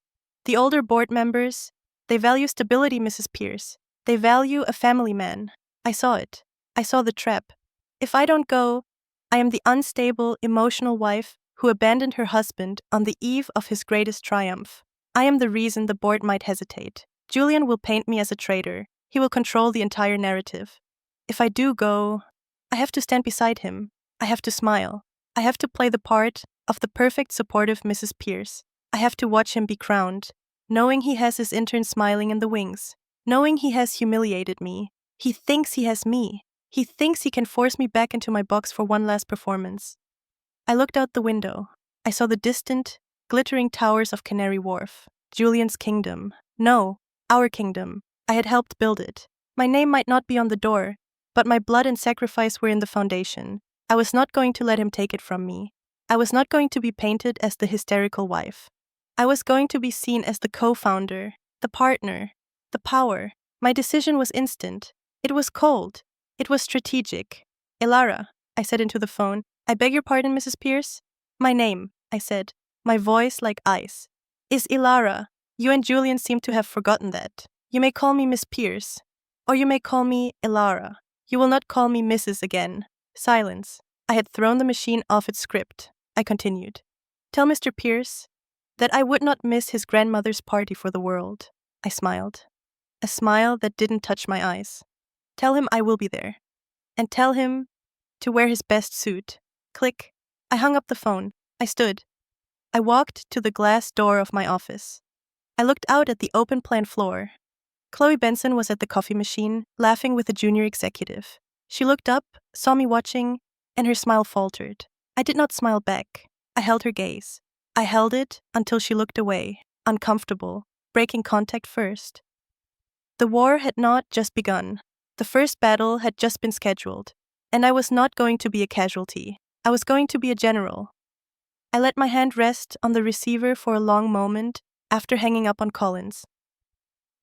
The older board members, they value stability, Mrs. Pierce. They value a family man. I saw it. I saw the trap. If I don't go, I am the unstable, emotional wife who abandoned her husband on the eve of his greatest triumph. I am the reason the board might hesitate. Julian will paint me as a traitor. He will control the entire narrative. If I do go, I have to stand beside him. I have to smile. I have to play the part of the perfect supportive Mrs. Pierce. I have to watch him be crowned, knowing he has his intern smiling in the wings, knowing he has humiliated me. He thinks he has me. He thinks he can force me back into my box for one last performance. I looked out the window. I saw the distant, glittering towers of Canary Wharf. Julian's kingdom. No, our kingdom. I had helped build it. My name might not be on the door, but my blood and sacrifice were in the foundation. I was not going to let him take it from me. I was not going to be painted as the hysterical wife. I was going to be seen as the co-founder, the partner, the power. My decision was instant. It was cold. It was strategic. Elara, I said into the phone. I beg your pardon, Mrs. Pierce? My name, I said, my voice like ice, is Elara. You and Julian seem to have forgotten that. You may call me Miss Pierce, or you may call me Elara. You will not call me Mrs. again. Silence. I had thrown the machine off its script. I continued. Tell Mr. Pierce that I would not miss his grandmother's party for the world. I smiled. A smile that didn't touch my eyes. Tell him I will be there. And tell him to wear his best suit. Click. I hung up the phone. I stood. I walked to the glass door of my office. I looked out at the open-plan floor. Chloe Benson was at the coffee machine, laughing with a junior executive. She looked up, saw me watching, and her smile faltered. I did not smile back. I held her gaze. I held it until she looked away, uncomfortable, breaking contact first. The war had not just begun. The first battle had just been scheduled, and I was not going to be a casualty. I was going to be a general. I let my hand rest on the receiver for a long moment after hanging up on Collins.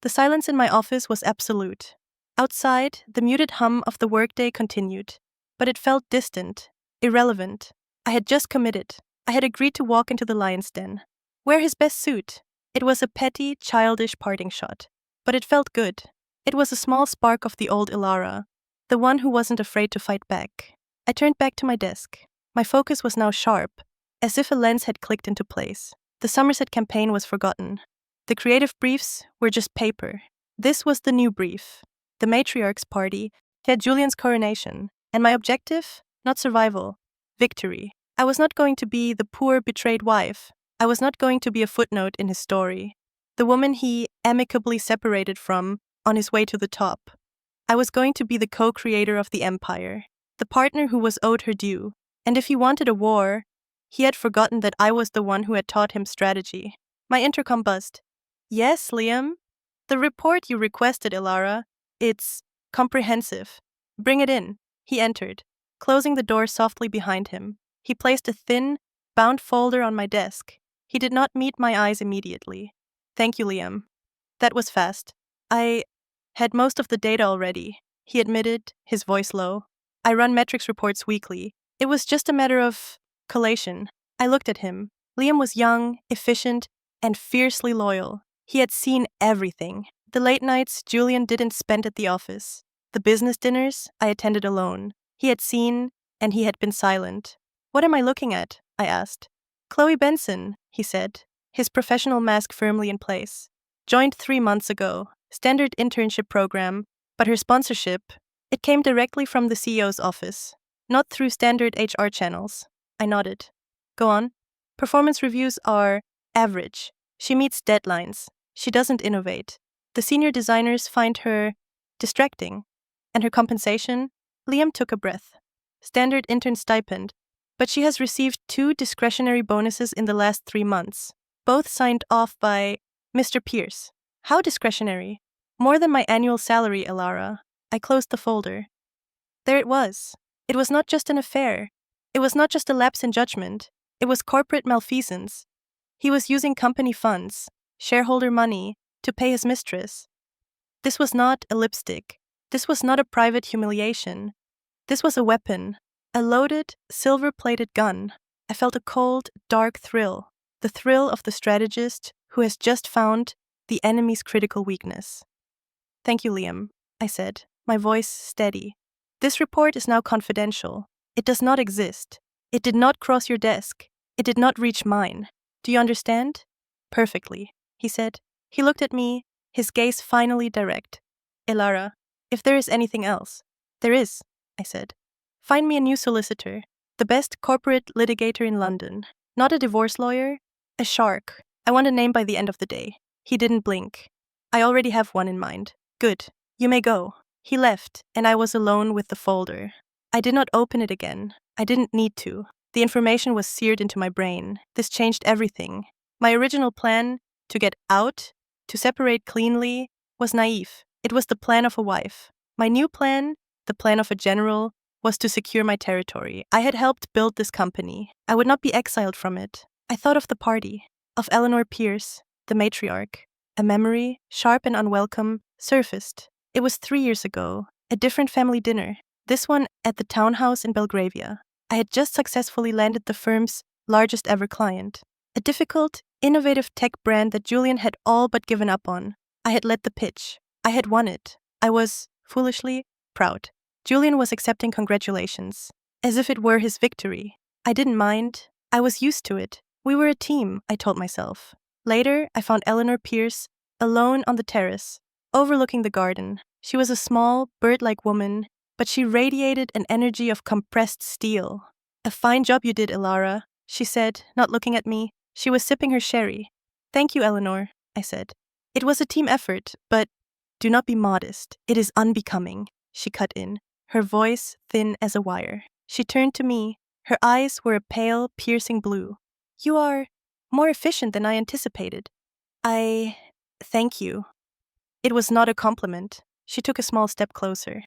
The silence in my office was absolute. Outside, the muted hum of the workday continued, but it felt distant, irrelevant. I had just committed. I had agreed to walk into the lion's den. Wear his best suit. It was a petty, childish parting shot, but it felt good. It was a small spark of the old Elara, the one who wasn't afraid to fight back. I turned back to my desk. My focus was now sharp, as if a lens had clicked into place. The Somerset campaign was forgotten. The creative briefs were just paper. This was the new brief. The matriarch's party had Julian's coronation, and my objective, not survival, victory. I was not going to be the poor, betrayed wife. I was not going to be a footnote in his story, the woman he amicably separated from on his way to the top. I was going to be the co-creator of the empire, the partner who was owed her due, and if he wanted a war, he had forgotten that I was the one who had taught him strategy. My intercom buzzed. Yes, Liam? The report you requested, Elara. It's comprehensive. Bring it in. He entered, closing the door softly behind him. He placed a thin, bound folder on my desk. He did not meet my eyes immediately. Thank you, Liam. That was fast. I had most of the data already, he admitted, his voice low. I run metrics reports weekly. It was just a matter of collation. I looked at him. Liam was young, efficient, and fiercely loyal. He had seen everything. The late nights Julian didn't spend at the office. The business dinners I attended alone. He had seen, and he had been silent. What am I looking at? I asked. Chloe Benson, he said, his professional mask firmly in place. Joined 3 months ago. Standard internship program, but her sponsorship, it came directly from the CEO's office, not through standard HR channels. I nodded. Go on. Performance reviews are average. She meets deadlines. She doesn't innovate. The senior designers find her distracting. And her compensation? Liam took a breath. Standard intern stipend. But she has received 2 discretionary bonuses in the last 3 months, both signed off by Mr. Pierce. How discretionary? More than my annual salary, Elara. I closed the folder. There it was. It was not just an affair. It was not just a lapse in judgment. It was corporate malfeasance. He was using company funds, shareholder money, to pay his mistress. This was not a lipstick. This was not a private humiliation. This was a weapon, a loaded, silver-plated gun. I felt a cold, dark thrill, the thrill of the strategist who has just found the enemy's critical weakness. Thank you, Liam, I said, my voice steady. This report is now confidential. It does not exist. It did not cross your desk. It did not reach mine. Do you understand? Perfectly, he said. He looked at me, his gaze finally direct. Elara, if there is anything else. There is, I said. Find me a new solicitor, the best corporate litigator in London. Not a divorce lawyer, a shark. I want a name by the end of the day. He didn't blink. I already have one in mind. Good. You may go. He left, and I was alone with the folder. I did not open it again. I didn't need to. The information was seared into my brain. This changed everything. My original plan, to get out, to separate cleanly, was naive. It was the plan of a wife. My new plan, the plan of a general, was to secure my territory. I had helped build this company. I would not be exiled from it. I thought of the party, of Elara Pierce, the matriarch. A memory, sharp and unwelcome, surfaced. It was 3 years ago, a different family dinner. This one at the townhouse in Belgravia. I had just successfully landed the firm's largest ever client. A difficult, innovative tech brand that Julian had all but given up on. I had led the pitch. I had won it. I was, foolishly, proud. Julian was accepting congratulations, as if it were his victory. I didn't mind. I was used to it. We were a team, I told myself. Later, I found Elara Pierce, alone on the terrace, overlooking the garden. She was a small, bird-like woman, but she radiated an energy of compressed steel. A fine job you did, Elara, she said, not looking at me. She was sipping her sherry. Thank you, Eleanor, I said. It was a team effort, but do not be modest. It is unbecoming, she cut in, her voice thin as a wire. She turned to me. Her eyes were a pale, piercing blue. You are more efficient than I anticipated. Thank you. It was not a compliment. She took a small step closer.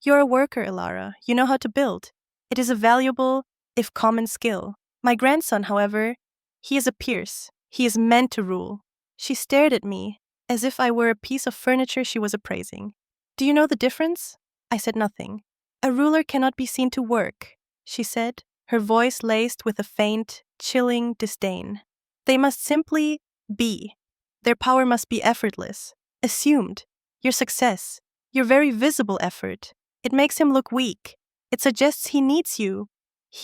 You're a worker, Elara. You know how to build. It is a valuable, if common, skill. My grandson, however, he is a Pierce. He is meant to rule. She stared at me, as if I were a piece of furniture she was appraising. Do you know the difference? I said nothing. A ruler cannot be seen to work, she said, her voice laced with a faint, chilling disdain. They must simply be. Their power must be effortless, assumed. Your success, your very visible effort, it makes him look weak. It suggests he needs you.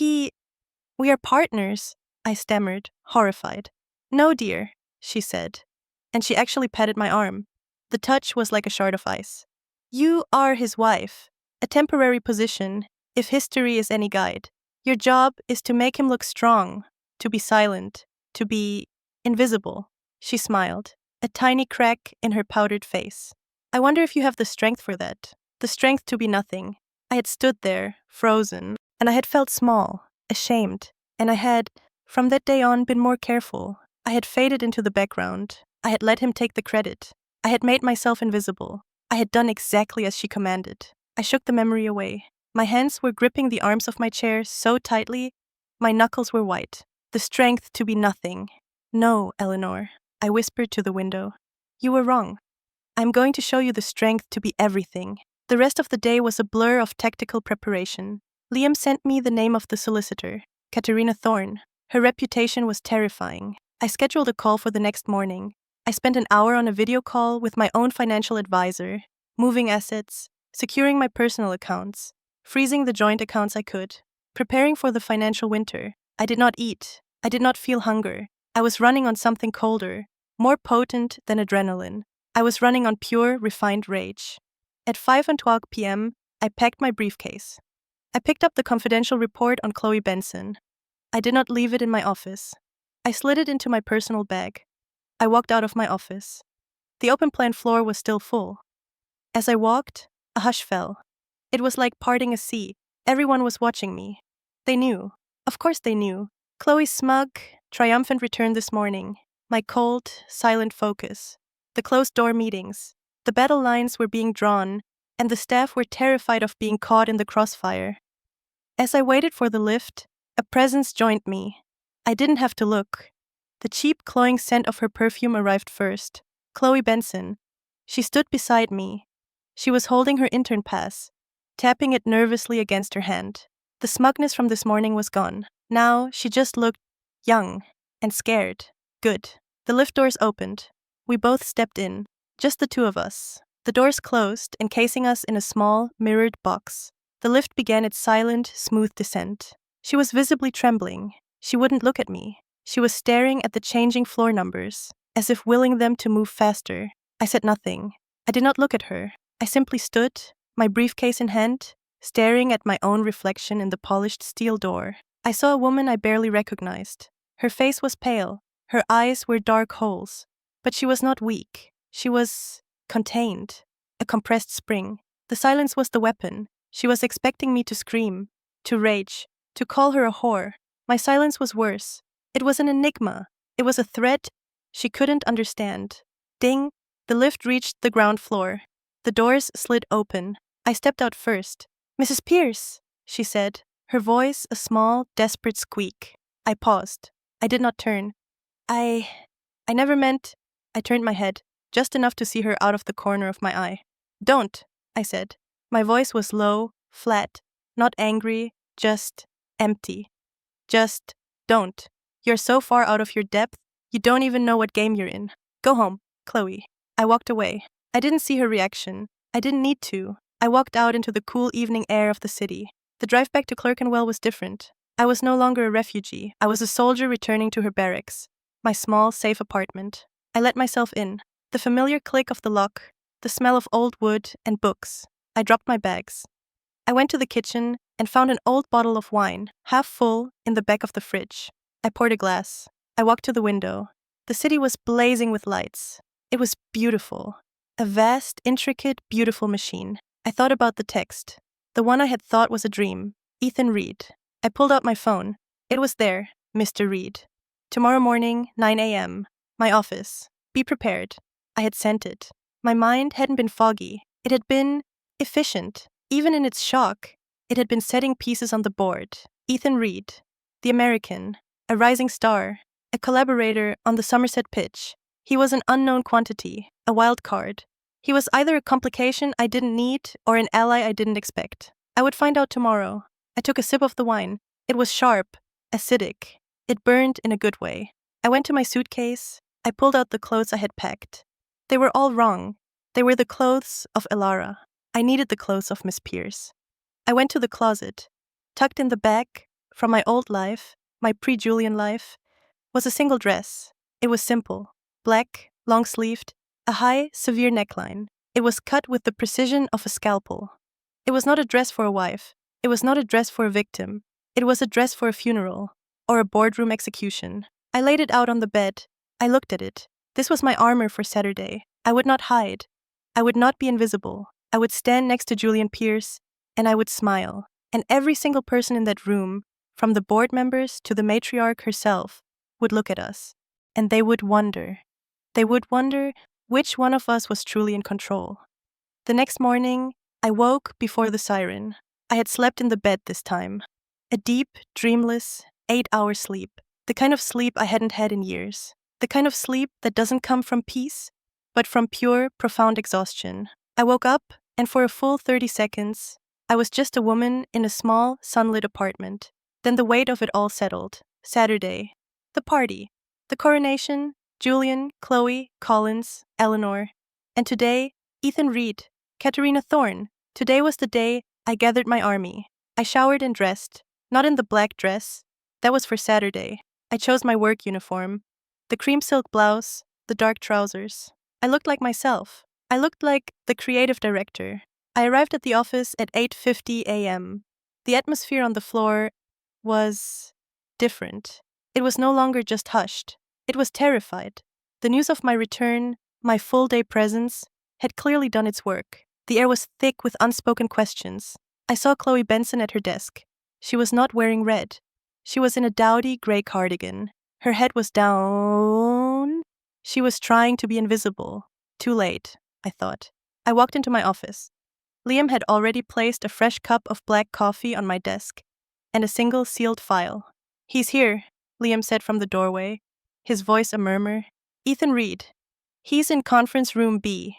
We are partners, I stammered, horrified. No, dear, she said, and she actually patted my arm. The touch was like a shard of ice. You are his wife, a temporary position, if history is any guide. Your job is to make him look strong, to be silent, to be invisible. She smiled, a tiny crack in her powdered face. I wonder if you have the strength for that, the strength to be nothing. I had stood there, frozen, and I had felt small, ashamed, and I had, from that day on, been more careful. I had faded into the background. I had let him take the credit. I had made myself invisible. I had done exactly as she commanded. I shook the memory away. My hands were gripping the arms of my chair so tightly, my knuckles were white. The strength to be nothing. No, Eleanor, I whispered to the window. You were wrong. I'm going to show you the strength to be everything. The rest of the day was a blur of tactical preparation. Liam sent me the name of the solicitor, Katerina Thorne. Her reputation was terrifying. I scheduled a call for the next morning. I spent an hour on a video call with my own financial advisor, moving assets, securing my personal accounts, freezing the joint accounts I could, preparing for the financial winter. I did not eat. I did not feel hunger. I was running on something colder, more potent than adrenaline. I was running on pure, refined rage. At 5:12 p.m., I packed my briefcase. I picked up the confidential report on Chloe Benson. I did not leave it in my office. I slid it into my personal bag. I walked out of my office. The open plan floor was still full. As I walked, a hush fell. It was like parting a sea. Everyone was watching me. They knew. Of course they knew. Chloe's smug, triumphant return this morning. My cold, silent focus. The closed-door meetings. The battle lines were being drawn, and the staff were terrified of being caught in the crossfire. As I waited for the lift, a presence joined me. I didn't have to look. The cheap, cloying scent of her perfume arrived first. Chloe Benson. She stood beside me. She was holding her intern pass, tapping it nervously against her hand. The smugness from this morning was gone. Now she just looked young and scared. Good. The lift doors opened. We both stepped in. Just the two of us. The doors closed, encasing us in a small, mirrored box. The lift began its silent, smooth descent. She was visibly trembling. She wouldn't look at me. She was staring at the changing floor numbers, as if willing them to move faster. I said nothing. I did not look at her. I simply stood, my briefcase in hand, staring at my own reflection in the polished steel door. I saw a woman I barely recognized. Her face was pale. Her eyes were dark holes. But she was not weak. She was contained, a compressed spring. The silence was the weapon. She was expecting me to scream, to rage, to call her a whore. My silence was worse. It was an enigma. It was a threat she couldn't understand. Ding! The lift reached the ground floor. The doors slid open. I stepped out first. Mrs. Pierce, she said, her voice a small, desperate squeak. I paused. I did not turn. I never meant... I turned my head, just enough to see her out of the corner of my eye. Don't, I said. My voice was low, flat, not angry, just empty. Just don't. You're so far out of your depth, you don't even know what game you're in. Go home, Chloe. I walked away. I didn't see her reaction. I didn't need to. I walked out into the cool evening air of the city. The drive back to Clerkenwell was different. I was no longer a refugee. I was a soldier returning to her barracks, my small, safe apartment. I let myself in. The familiar click of the lock, the smell of old wood and books. I dropped my bags. I went to the kitchen and found an old bottle of wine, half full, in the back of the fridge. I poured a glass. I walked to the window. The city was blazing with lights. It was beautiful. A vast, intricate, beautiful machine. I thought about the text. The one I had thought was a dream. Ethan Reed. I pulled out my phone. It was there, Mr. Reed. Tomorrow morning, 9 a.m. My office. Be prepared. I had sent it. My mind hadn't been foggy. It had been efficient. Even in its shock, it had been setting pieces on the board. Ethan Reed, the American, a rising star, a collaborator on the Somerset pitch. He was an unknown quantity, a wild card. He was either a complication I didn't need or an ally I didn't expect. I would find out tomorrow. I took a sip of the wine. It was sharp, acidic. It burned in a good way. I went to my suitcase. I pulled out the clothes I had packed. They were all wrong. They were the clothes of Elara. I needed the clothes of Miss Pierce. I went to the closet. Tucked in the back, from my old life, my pre-Julian life, was a single dress. It was simple, black, long-sleeved, a high, severe neckline. It was cut with the precision of a scalpel. It was not a dress for a wife. It was not a dress for a victim. It was a dress for a funeral, or a boardroom execution. I laid it out on the bed. I looked at it. This was my armor for Saturday. I would not hide. I would not be invisible. I would stand next to Julian Pierce, and I would smile. And every single person in that room, from the board members to the matriarch herself, would look at us. And they would wonder. They would wonder which one of us was truly in control. The next morning, I woke before the siren. I had slept in the bed this time. A deep, dreamless, 8-hour sleep. The kind of sleep I hadn't had in years. The kind of sleep that doesn't come from peace, but from pure, profound exhaustion. I woke up, and for a full 30 seconds, I was just a woman in a small, sunlit apartment. Then the weight of it all settled. Saturday. The party. The coronation. Julian, Chloe, Collins, Eleanor. And today, Ethan Reed. Katerina Thorne. Today was the day I gathered my army. I showered and dressed. Not in the black dress. That was for Saturday. I chose my work uniform. The cream silk blouse, the dark trousers. I looked like myself. I looked like the creative director. I arrived at the office at 8:50 a.m. The atmosphere on the floor was different. It was no longer just hushed. It was terrified. The news of my return, my full-day presence, had clearly done its work. The air was thick with unspoken questions. I saw Chloe Benson at her desk. She was not wearing red. She was in a dowdy gray cardigan. Her head was down. She was trying to be invisible. Too late, I thought. I walked into my office. Liam had already placed a fresh cup of black coffee on my desk and a single sealed file. "He's here," Liam said from the doorway, his voice a murmur. "Ethan Reed. He's in conference room B."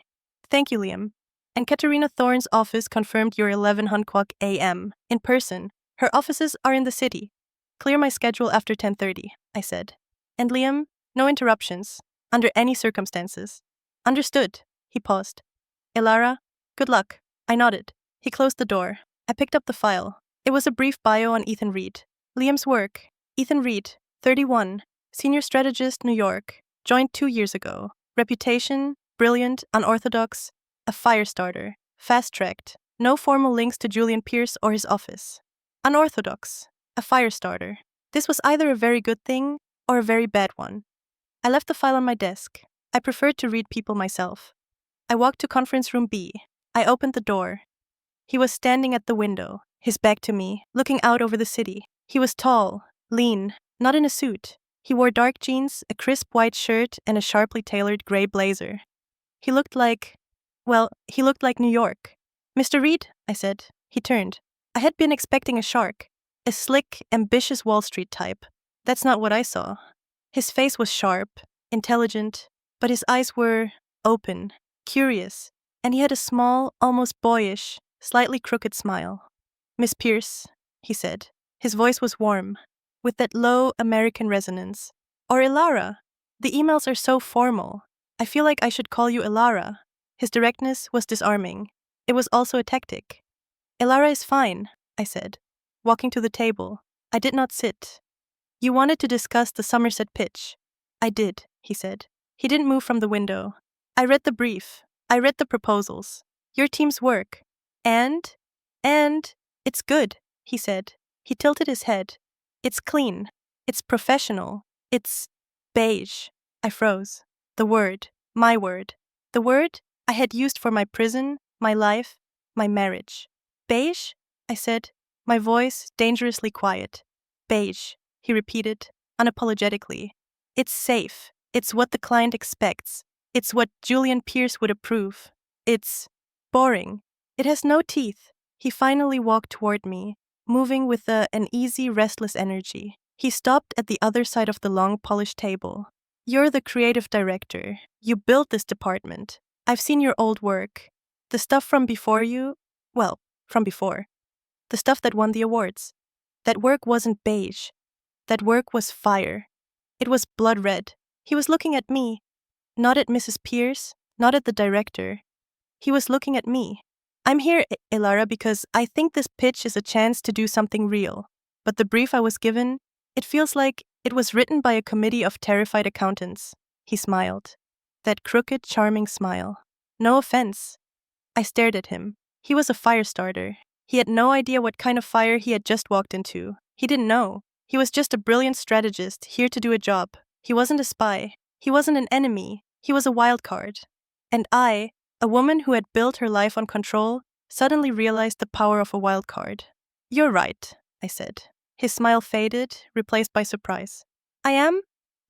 "Thank you, Liam." "And Katerina Thorne's office confirmed your 11:00 a.m. in person. Her offices are in the city. Clear my schedule after 10:30, I said. "And Liam, no interruptions, under any circumstances." "Understood." He paused. "Elara, good luck." I nodded. He closed the door. I picked up the file. It was a brief bio on Ethan Reed. Liam's work. Ethan Reed, 31, senior strategist, New York. Joined 2 years ago. Reputation, brilliant, unorthodox, a fire starter, fast-tracked, no formal links to Julian Pierce or his office. Unorthodox, a fire starter. This was either a very good thing or a very bad one. I left the file on my desk. I preferred to read people myself. I walked to conference room B. I opened the door. He was standing at the window, his back to me, looking out over the city. He was tall, lean, not in a suit. He wore dark jeans, a crisp white shirt, and a sharply tailored gray blazer. He looked like New York. "Mr. Reed," I said. He turned. I had been expecting a shark, a slick, ambitious Wall Street type. That's not what I saw. His face was sharp, intelligent, but his eyes were open, curious, and he had a small, almost boyish, slightly crooked smile. "Miss Pierce," he said. His voice was warm, with that low American resonance. "Or Elara. The emails are so formal. I feel like I should call you Elara." His directness was disarming. It was also a tactic. "Elara is fine," I said, walking to the table. I did not sit. "You wanted to discuss the Somerset pitch." "I did," he said. He didn't move from the window. "I read the brief. I read the proposals. Your team's work. And, it's good," he said. He tilted his head. "It's clean. It's professional. It's beige." I froze. The word, my word. The word I had used for my prison, my life, my marriage. "Beige?" I said. My voice dangerously quiet. Beige, he repeated, unapologetically. It's safe. It's what the client expects. It's what Julian Pierce would approve. It's boring. It has no teeth. He finally walked toward me, moving with an easy, restless energy. He stopped at the other side of the long, polished table. You're the creative director. You built this department. I've seen your old work. The stuff from before you, well, from before. The stuff that won the awards. That work wasn't beige. That work was fire. It was blood red. He was looking at me, not at Mrs. Pierce, not at the director. He was looking at me. I'm here, Elara, because I think this pitch is a chance to do something real. But the brief I was given, it feels like it was written by a committee of terrified accountants. He smiled. That crooked, charming smile. No offense. I stared at him. He was a fire starter. He had no idea what kind of fire he had just walked into. He didn't know. He was just a brilliant strategist, here to do a job. He wasn't a spy. He wasn't an enemy. He was a wild card. And I, a woman who had built her life on control, suddenly realized the power of a wild card. You're right, I said. His smile faded, replaced by surprise. I am?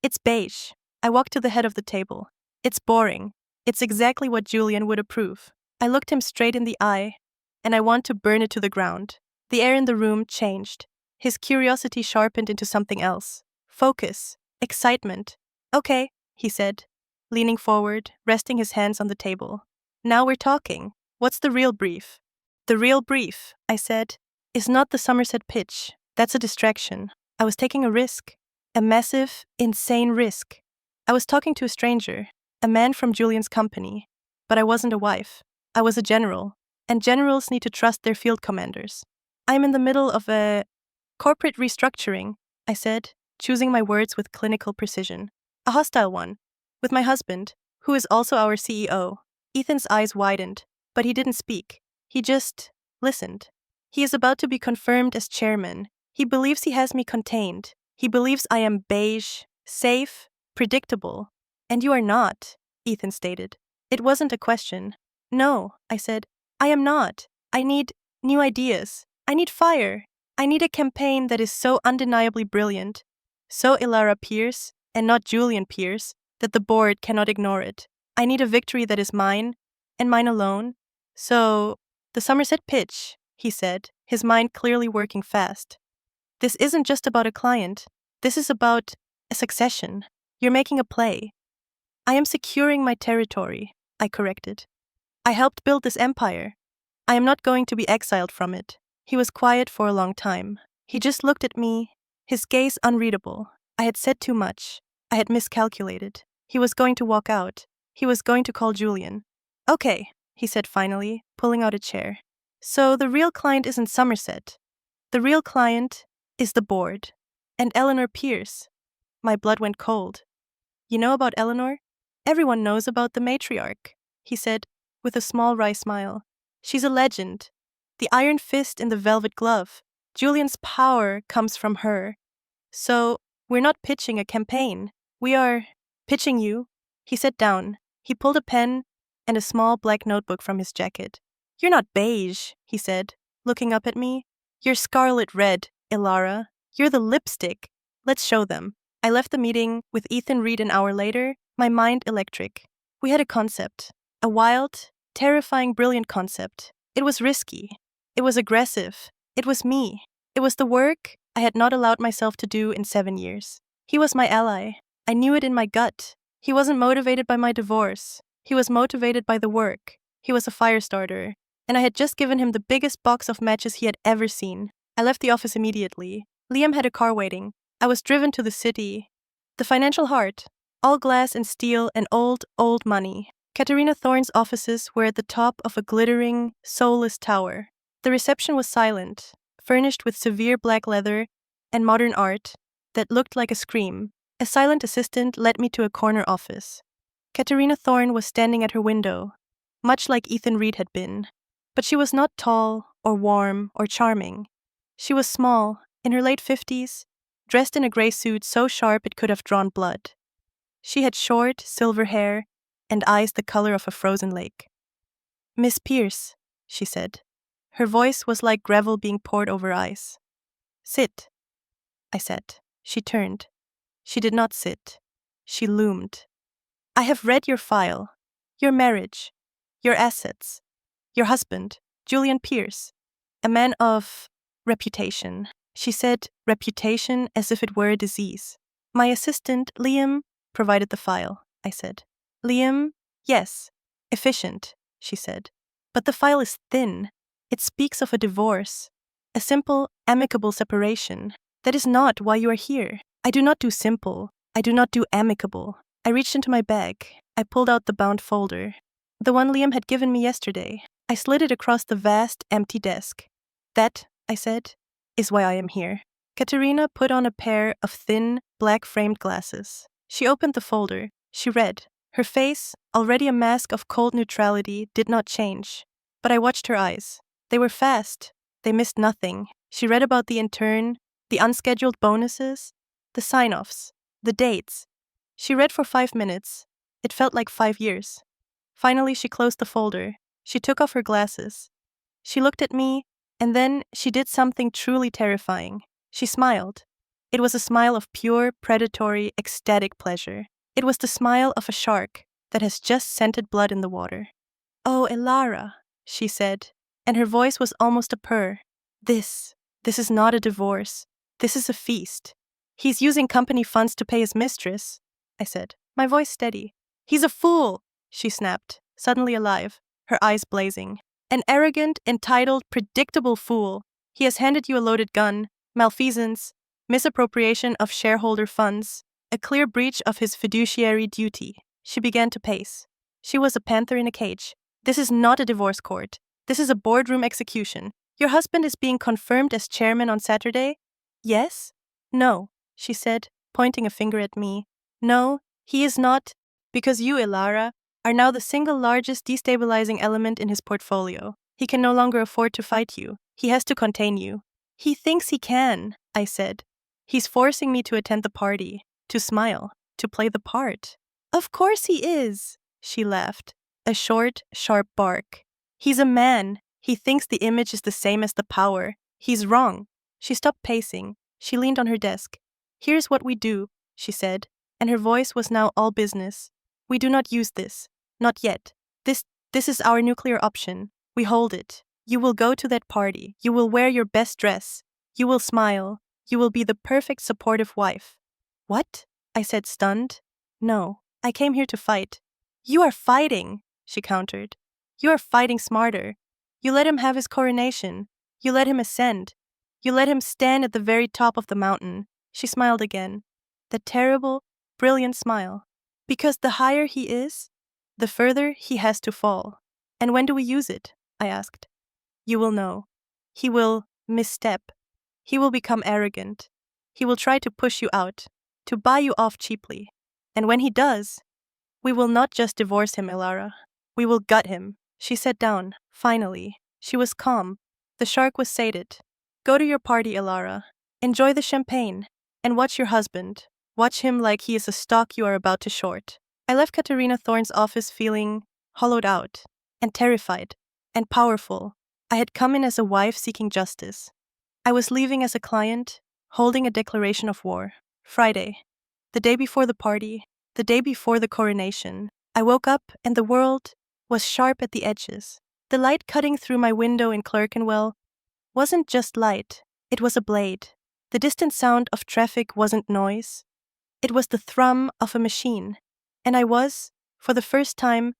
It's beige. I walked to the head of the table. It's boring. It's exactly what Julian would approve. I looked him straight in the eye, and I want to burn it to the ground. The air in the room changed. His curiosity sharpened into something else. Focus. Excitement. Okay, he said, leaning forward, resting his hands on the table. Now we're talking. What's the real brief? The real brief, I said, is not the Somerset pitch. That's a distraction. I was taking a risk. A massive, insane risk. I was talking to a stranger, a man from Julian's company. But I wasn't a wife. I was a general. And generals need to trust their field commanders. I'm in the middle of a corporate restructuring, I said, choosing my words with clinical precision. A hostile one. With my husband, who is also our CEO. Ethan's eyes widened, but he didn't speak. He just listened. He is about to be confirmed as chairman. He believes he has me contained. He believes I am beige, safe, predictable. And you are not, Ethan stated. It wasn't a question. No, I said. I am not. I need new ideas. I need fire. I need a campaign that is so undeniably brilliant, so Elara Pierce, and not Julian Pierce, that the board cannot ignore it. I need a victory that is mine, and mine alone. So, the Somerset pitch, he said, his mind clearly working fast. This isn't just about a client. This is about a succession. You're making a play. I am securing my territory, I corrected. I helped build this empire. I am not going to be exiled from it. He was quiet for a long time. He just looked at me, his gaze unreadable. I had said too much. I had miscalculated. He was going to walk out. He was going to call Julian. Okay, he said finally, pulling out a chair. So the real client isn't Somerset. The real client is the board. And Elara Pierce. My blood went cold. You know about Eleanor? Everyone knows about the matriarch, he said, with a small wry smile. She's a legend. The iron fist in the velvet glove. Julian's power comes from her. So, we're not pitching a campaign. We are pitching you. He sat down. He pulled a pen and a small black notebook from his jacket. You're not beige, he said, looking up at me. You're scarlet red, Elara. You're the lipstick. Let's show them. I left the meeting with Ethan Reed an hour later, my mind electric. We had a concept. A wild, terrifying, brilliant concept. It was risky. It was aggressive. It was me. It was the work I had not allowed myself to do in 7 years. He was my ally. I knew it in my gut. He wasn't motivated by my divorce. He was motivated by the work. He was a fire starter. And I had just given him the biggest box of matches he had ever seen. I left the office immediately. Liam had a car waiting. I was driven to the city. The financial heart. All glass and steel and old money. Katerina Thorne's offices were at the top of a glittering, soulless tower. The reception was silent, furnished with severe black leather and modern art that looked like a scream. A silent assistant led me to a corner office. Katerina Thorne was standing at her window, much like Ethan Reed had been. But she was not tall or warm or charming. She was small, in her late 50s, dressed in a gray suit so sharp it could have drawn blood. She had short, silver hair and eyes the color of a frozen lake. Miss Pierce, she said. Her voice was like gravel being poured over ice. Sit, I said. She turned. She did not sit. She loomed. I have read your file, your marriage, your assets, your husband, Julian Pierce, a man of reputation. She said reputation as if it were a disease. My assistant, Liam, provided the file, I said. Liam, yes, efficient, she said. But the file is thin. It speaks of a divorce, a simple, amicable separation. That is not why you are here. I do not do simple. I do not do amicable. I reached into my bag. I pulled out the bound folder. The one Liam had given me yesterday. I slid it across the vast, empty desk. That, I said, is why I am here. Katerina put on a pair of thin, black-framed glasses. She opened the folder. She read. Her face, already a mask of cold neutrality, did not change. But I watched her eyes. They were fast. They missed nothing. She read about the intern, the unscheduled bonuses, the sign-offs, the dates. She read for 5 minutes. It felt like 5 years. Finally, she closed the folder. She took off her glasses. She looked at me, and then she did something truly terrifying. She smiled. It was a smile of pure, predatory, ecstatic pleasure. It was the smile of a shark that has just scented blood in the water. "Oh, Elara," she said, and her voice was almost a purr. This is not a divorce. This is a feast. He's using company funds to pay his mistress, I said, my voice steady. He's a fool, she snapped, suddenly alive, her eyes blazing. An arrogant, entitled, predictable fool. He has handed you a loaded gun, malfeasance, misappropriation of shareholder funds, a clear breach of his fiduciary duty. She began to pace. She was a panther in a cage. This is not a divorce court. This is a boardroom execution. Your husband is being confirmed as chairman on Saturday? Yes? No, she said, pointing a finger at me. No, he is not, because you, Elara, are now the single largest destabilizing element in his portfolio. He can no longer afford to fight you. He has to contain you. He thinks he can, I said. He's forcing me to attend the party, to smile, to play the part. Of course he is, she laughed, a short, sharp bark. He's a man. He thinks the image is the same as the power. He's wrong. She stopped pacing. She leaned on her desk. Here's what we do, she said, and her voice was now all business. We do not use this. Not yet. This is our nuclear option. We hold it. You will go to that party. You will wear your best dress. You will smile. You will be the perfect supportive wife. What? I said, stunned. No, I came here to fight. You are fighting, she countered. You are fighting smarter. You let him have his coronation. You let him ascend. You let him stand at the very top of the mountain. She smiled again. That terrible, brilliant smile. Because the higher he is, the further he has to fall. And when do we use it? I asked. You will know. He will misstep. He will become arrogant. He will try to push you out, to buy you off cheaply. And when he does, we will not just divorce him, Elara. We will gut him. She sat down, finally. She was calm. The shark was sated. Go to your party, Elara. Enjoy the champagne. And watch your husband. Watch him like he is a stock you are about to short. I left Katerina Thorne's office feeling hollowed out, and terrified, and powerful. I had come in as a wife seeking justice. I was leaving as a client, holding a declaration of war. Friday. The day before the party, the day before the coronation. I woke up and the world was sharp at the edges. The light cutting through my window in Clerkenwell wasn't just light, it was a blade. The distant sound of traffic wasn't noise. It was the thrum of a machine, and I was, for the first time,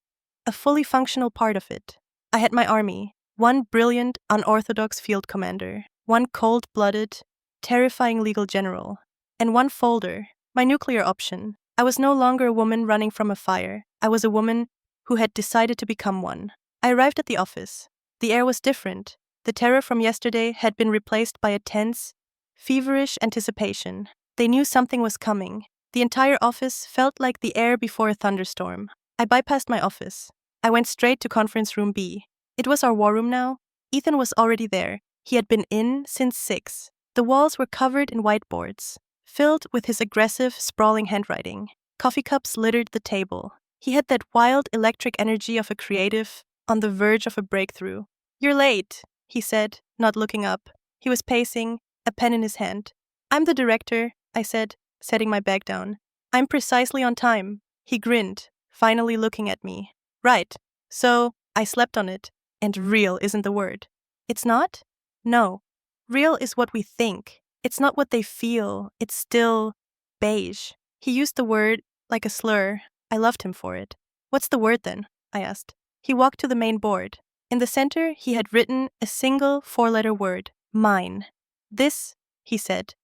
a fully functional part of it. I had my army, one brilliant, unorthodox field commander, one cold-blooded, terrifying legal general, and one folder, my nuclear option. I was no longer a woman running from a fire. I was a woman who had decided to become one. I arrived at the office. The air was different. The terror from yesterday had been replaced by a tense, feverish anticipation. They knew something was coming. The entire office felt like the air before a thunderstorm. I bypassed my office. I went straight to conference room B. It was our war room now. Ethan was already there. He had been in since 6. The walls were covered in whiteboards, filled with his aggressive, sprawling handwriting. Coffee cups littered the table. He had that wild electric energy of a creative on the verge of a breakthrough. You're late, he said, not looking up. He was pacing, a pen in his hand. I'm the director, I said, setting my bag down. I'm precisely on time. He grinned, finally looking at me. Right. So, I slept on it. And real isn't the word. It's not? No. Real is what we think. It's not what they feel. It's still beige. He used the word like a slur. I loved him for it. What's the word then? I asked. He walked to the main board. In the center, he had written a single 4-letter word, mine. This, he said,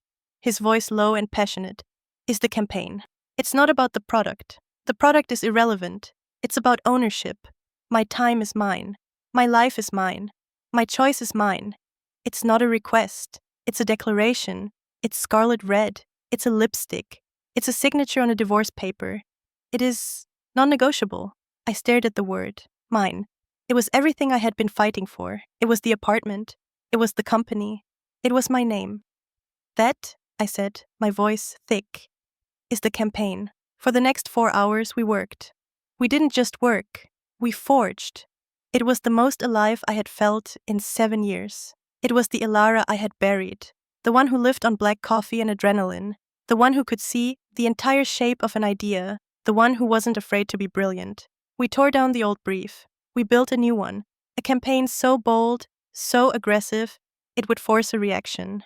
his voice low and passionate, is the campaign. It's not about the product. The product is irrelevant. It's about ownership. My time is mine. My life is mine. My choice is mine. It's not a request. It's a declaration. It's scarlet red. It's a lipstick. It's a signature on a divorce paper. It is non-negotiable. I stared at the word, mine. It was everything I had been fighting for. It was the apartment. It was the company. It was my name. That, I said, my voice thick, is the campaign. For the next 4 hours, we worked. We didn't just work. We forged. It was the most alive I had felt in 7 years. It was the Elara I had buried, the one who lived on black coffee and adrenaline, the one who could see the entire shape of an idea, the one who wasn't afraid to be brilliant. We tore down the old brief. We built a new one, a campaign so bold, so aggressive, it would force a reaction.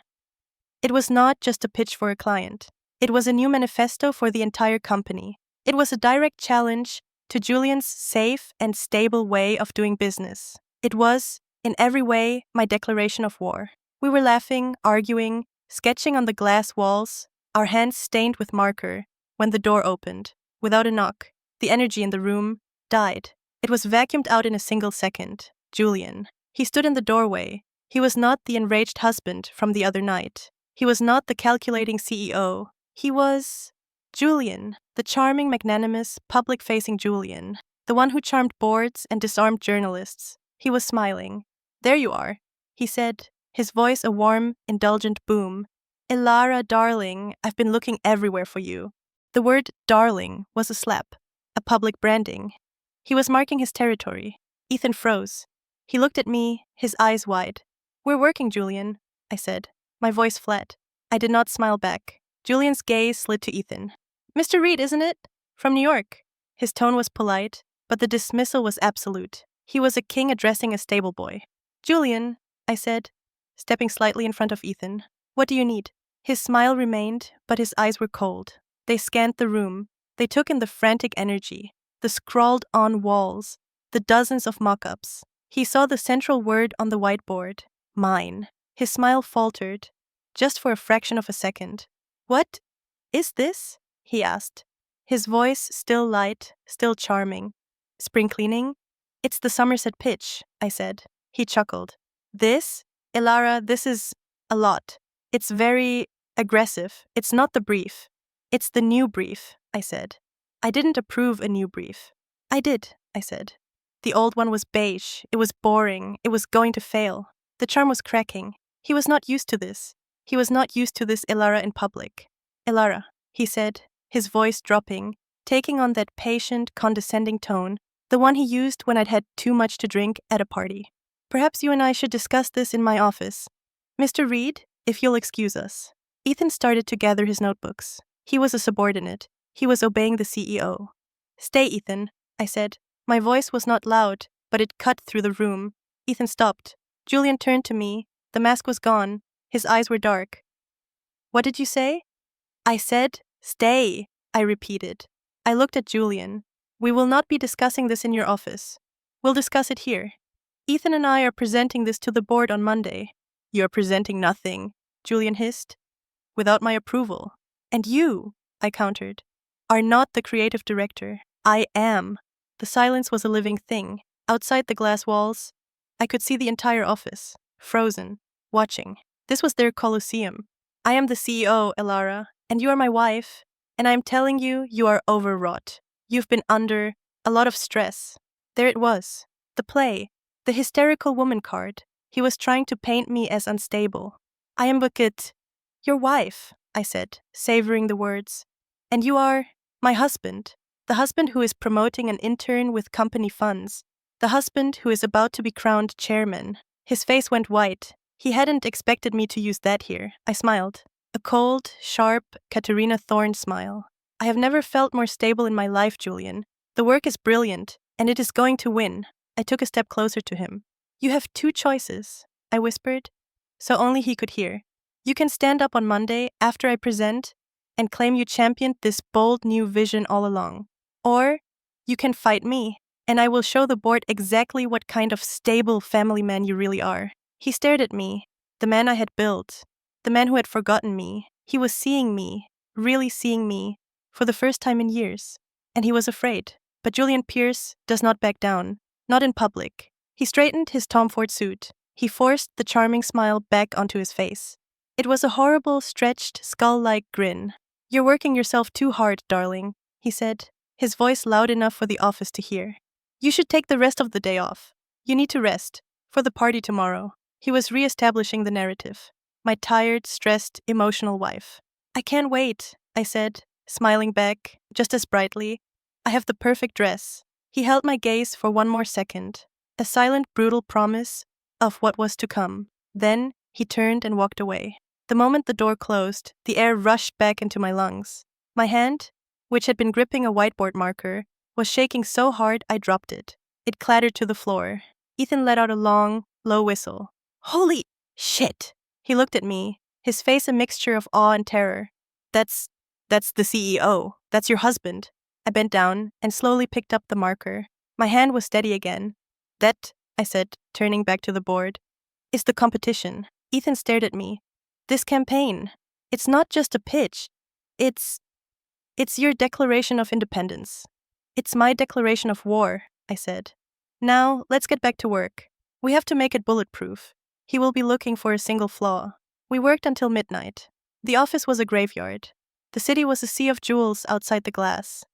It was not just a pitch for a client. It was a new manifesto for the entire company. It was a direct challenge to Julian's safe and stable way of doing business. It was, in every way, my declaration of war. We were laughing, arguing, sketching on the glass walls, our hands stained with marker, when the door opened. Without a knock, the energy in the room died. It was vacuumed out in a single second. Julian. He stood in the doorway. He was not the enraged husband from the other night. He was not the calculating CEO. He was Julian, the charming, magnanimous, public-facing Julian, the one who charmed boards and disarmed journalists. He was smiling. There you are, he said, his voice a warm, indulgent boom. Elara, darling, I've been looking everywhere for you. The word darling was a slap, a public branding. He was marking his territory. Ethan froze. He looked at me, his eyes wide. We're working, Julian, I said, my voice flat. I did not smile back. Julian's gaze slid to Ethan. Mr. Reed, isn't it? From New York. His tone was polite, but the dismissal was absolute. He was a king addressing a stable boy. Julian, I said, stepping slightly in front of Ethan. What do you need? His smile remained, but his eyes were cold. They scanned the room. They took in the frantic energy, the scrawled-on walls, the dozens of mock-ups. He saw the central word on the whiteboard, mine. His smile faltered, just for a fraction of a second. What is this? He asked. His voice still light, still charming. Spring cleaning? It's the Somerset pitch, I said. He chuckled. This? Elara, this is a lot. It's very aggressive. It's not the brief. It's the new brief, I said. I didn't approve a new brief. I did, I said. The old one was beige. It was boring. It was going to fail. The charm was cracking. He was not used to this. He was not used to this Elara in public. Elara, he said, his voice dropping, taking on that patient, condescending tone, the one he used when I'd had too much to drink at a party. Perhaps you and I should discuss this in my office. Mr. Reed, if you'll excuse us. Ethan started to gather his notebooks. He was a subordinate. He was obeying the CEO. Stay, Ethan, I said. My voice was not loud, but it cut through the room. Ethan stopped. Julian turned to me. The mask was gone. His eyes were dark. What did you say? I said, stay, I repeated. I looked at Julian. We will not be discussing this in your office. We'll discuss it here. Ethan and I are presenting this to the board on Monday. You're presenting nothing, Julian hissed. Without my approval. And you, I countered, are not the creative director. I am. The silence was a living thing. Outside the glass walls, I could see the entire office, frozen, watching. This was their Colosseum. I am the CEO, Elara, and you are my wife, and I am telling you, you are overwrought. You've been under a lot of stress. There it was. The play. The hysterical woman card. He was trying to paint me as unstable. I am but your wife, I said, savoring the words. And you are my husband. The husband who is promoting an intern with company funds. The husband who is about to be crowned chairman. His face went white. He hadn't expected me to use that here. I smiled. A cold, sharp, Katerina Thorne smile. I have never felt more stable in my life, Julian. The work is brilliant, and it is going to win. I took a step closer to him. You have two choices, I whispered, so only he could hear. You can stand up on Monday after I present and claim you championed this bold new vision all along. Or you can fight me, and I will show the board exactly what kind of stable family man you really are. He stared at me, the man I had built, the man who had forgotten me. He was seeing me, really seeing me, for the first time in years. And he was afraid. But Julian Pierce does not back down, not in public. He straightened his Tom Ford suit. He forced the charming smile back onto his face. It was a horrible, stretched, skull-like grin. You're working yourself too hard, darling, he said, his voice loud enough for the office to hear. You should take the rest of the day off. You need to rest, for the party tomorrow. He was re-establishing the narrative. My tired, stressed, emotional wife. I can't wait, I said, smiling back, just as brightly. I have the perfect dress. He held my gaze for one more second, a silent, brutal promise of what was to come. Then he turned and walked away. The moment the door closed, the air rushed back into my lungs. My hand, which had been gripping a whiteboard marker, was shaking so hard I dropped it. It clattered to the floor. Ethan let out a long, low whistle. Holy shit! He looked at me, his face a mixture of awe and terror. That's the CEO. That's your husband. I bent down and slowly picked up the marker. My hand was steady again. That, I said, turning back to the board, is the competition. Ethan stared at me. This campaign, it's not just a pitch. It's your declaration of independence. It's my declaration of war, I said. Now, let's get back to work. We have to make it bulletproof. He will be looking for a single flaw. We worked until midnight. The office was a graveyard. The city was a sea of jewels outside the glass.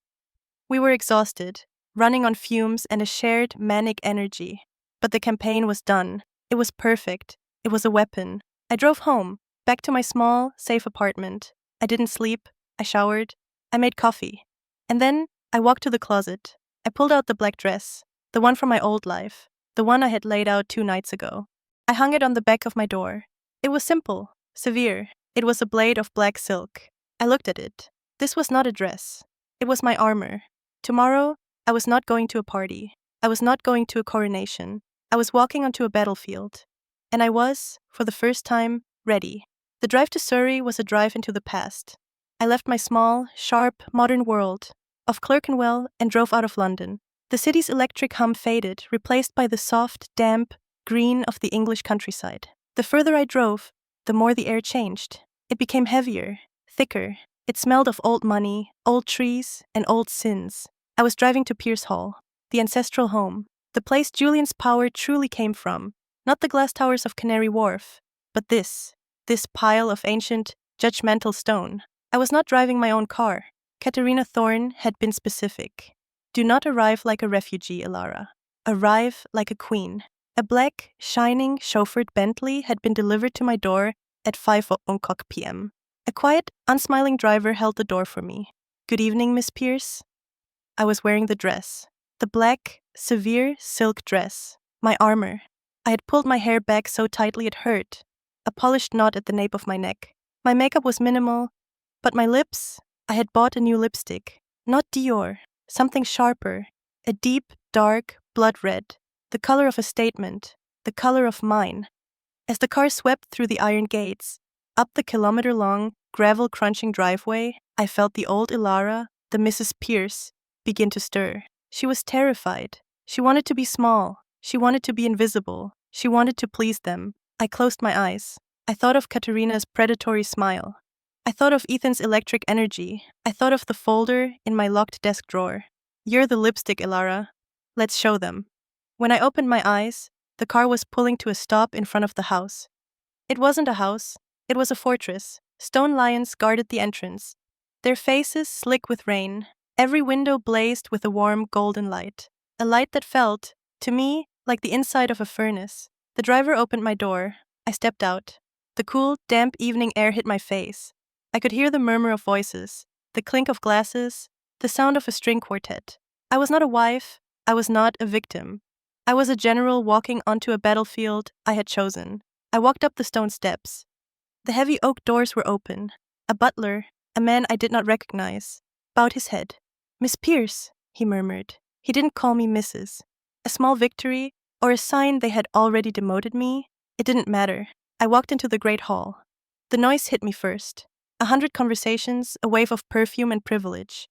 We were exhausted, running on fumes and a shared manic energy. But the campaign was done. It was perfect. It was a weapon. I drove home, back to my small, safe apartment. I didn't sleep. I showered. I made coffee. And then I walked to the closet. I pulled out the black dress, the one from my old life, the one I had laid out 2 nights ago. I hung it on the back of my door. It was simple, severe. It was a blade of black silk. I looked at it. This was not a dress. It was my armor. Tomorrow, I was not going to a party. I was not going to a coronation. I was walking onto a battlefield. And I was, for the first time, ready. The drive to Surrey was a drive into the past. I left my small, sharp, modern world of Clerkenwell and drove out of London. The city's electric hum faded, replaced by the soft, damp green of the English countryside. The further I drove, the more the air changed. It became heavier, thicker. It smelled of old money, old trees, and old sins. I was driving to Pierce Hall, the ancestral home, the place Julian's power truly came from. Not the glass towers of Canary Wharf, but this pile of ancient, judgmental stone. I was not driving my own car. Katerina Thorne had been specific. Do not arrive like a refugee, Elara. Arrive like a queen. A black, shining, chauffeured Bentley had been delivered to my door at 5:00 p.m. A quiet, unsmiling driver held the door for me. Good evening, Miss Pierce. I was wearing the dress. The black, severe silk dress. My armor. I had pulled my hair back so tightly it hurt. A polished knot at the nape of my neck. My makeup was minimal, but my lips, I had bought a new lipstick. Not Dior. Something sharper. A deep, dark, blood red. The color of a statement. The color of mine. As the car swept through the iron gates, up the kilometer-long, gravel-crunching driveway, I felt the old Elara, the Mrs. Pierce, begin to stir. She was terrified. She wanted to be small. She wanted to be invisible. She wanted to please them. I closed my eyes. I thought of Katerina's predatory smile. I thought of Ethan's electric energy. I thought of the folder in my locked desk drawer. You're the lipstick, Elara. Let's show them. When I opened my eyes, the car was pulling to a stop in front of the house. It wasn't a house. It was a fortress. Stone lions guarded the entrance, their faces slick with rain. Every window blazed with a warm golden light, a light that felt, to me, like the inside of a furnace. The driver opened my door. I stepped out. The cool, damp evening air hit my face. I could hear the murmur of voices, the clink of glasses, the sound of a string quartet. I was not a wife. I was not a victim. I was a general walking onto a battlefield I had chosen. I walked up the stone steps. The heavy oak doors were open. A butler, a man I did not recognize, bowed his head. "Miss Pierce," he murmured. He didn't call me Mrs. A small victory, or a sign they had already demoted me? It didn't matter. I walked into the great hall. The noise hit me first. 100 conversations, a wave of perfume and privilege.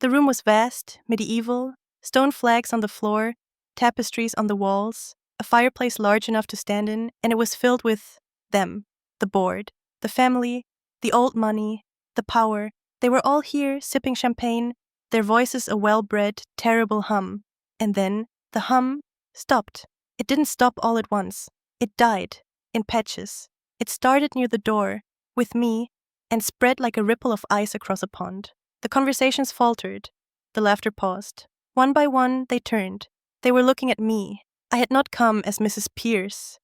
The room was vast, medieval, stone flags on the floor, tapestries on the walls, a fireplace large enough to stand in, and it was filled with them, the board, the family, the old money, the power. They were all here, sipping champagne, their voices a well-bred, terrible hum. And then, the hum stopped. It didn't stop all at once. It died, in patches. It started near the door, with me, and spread like a ripple of ice across a pond. The conversations faltered. The laughter paused. One by one, they turned. They were looking at me. I had not come as Mrs. Pierce.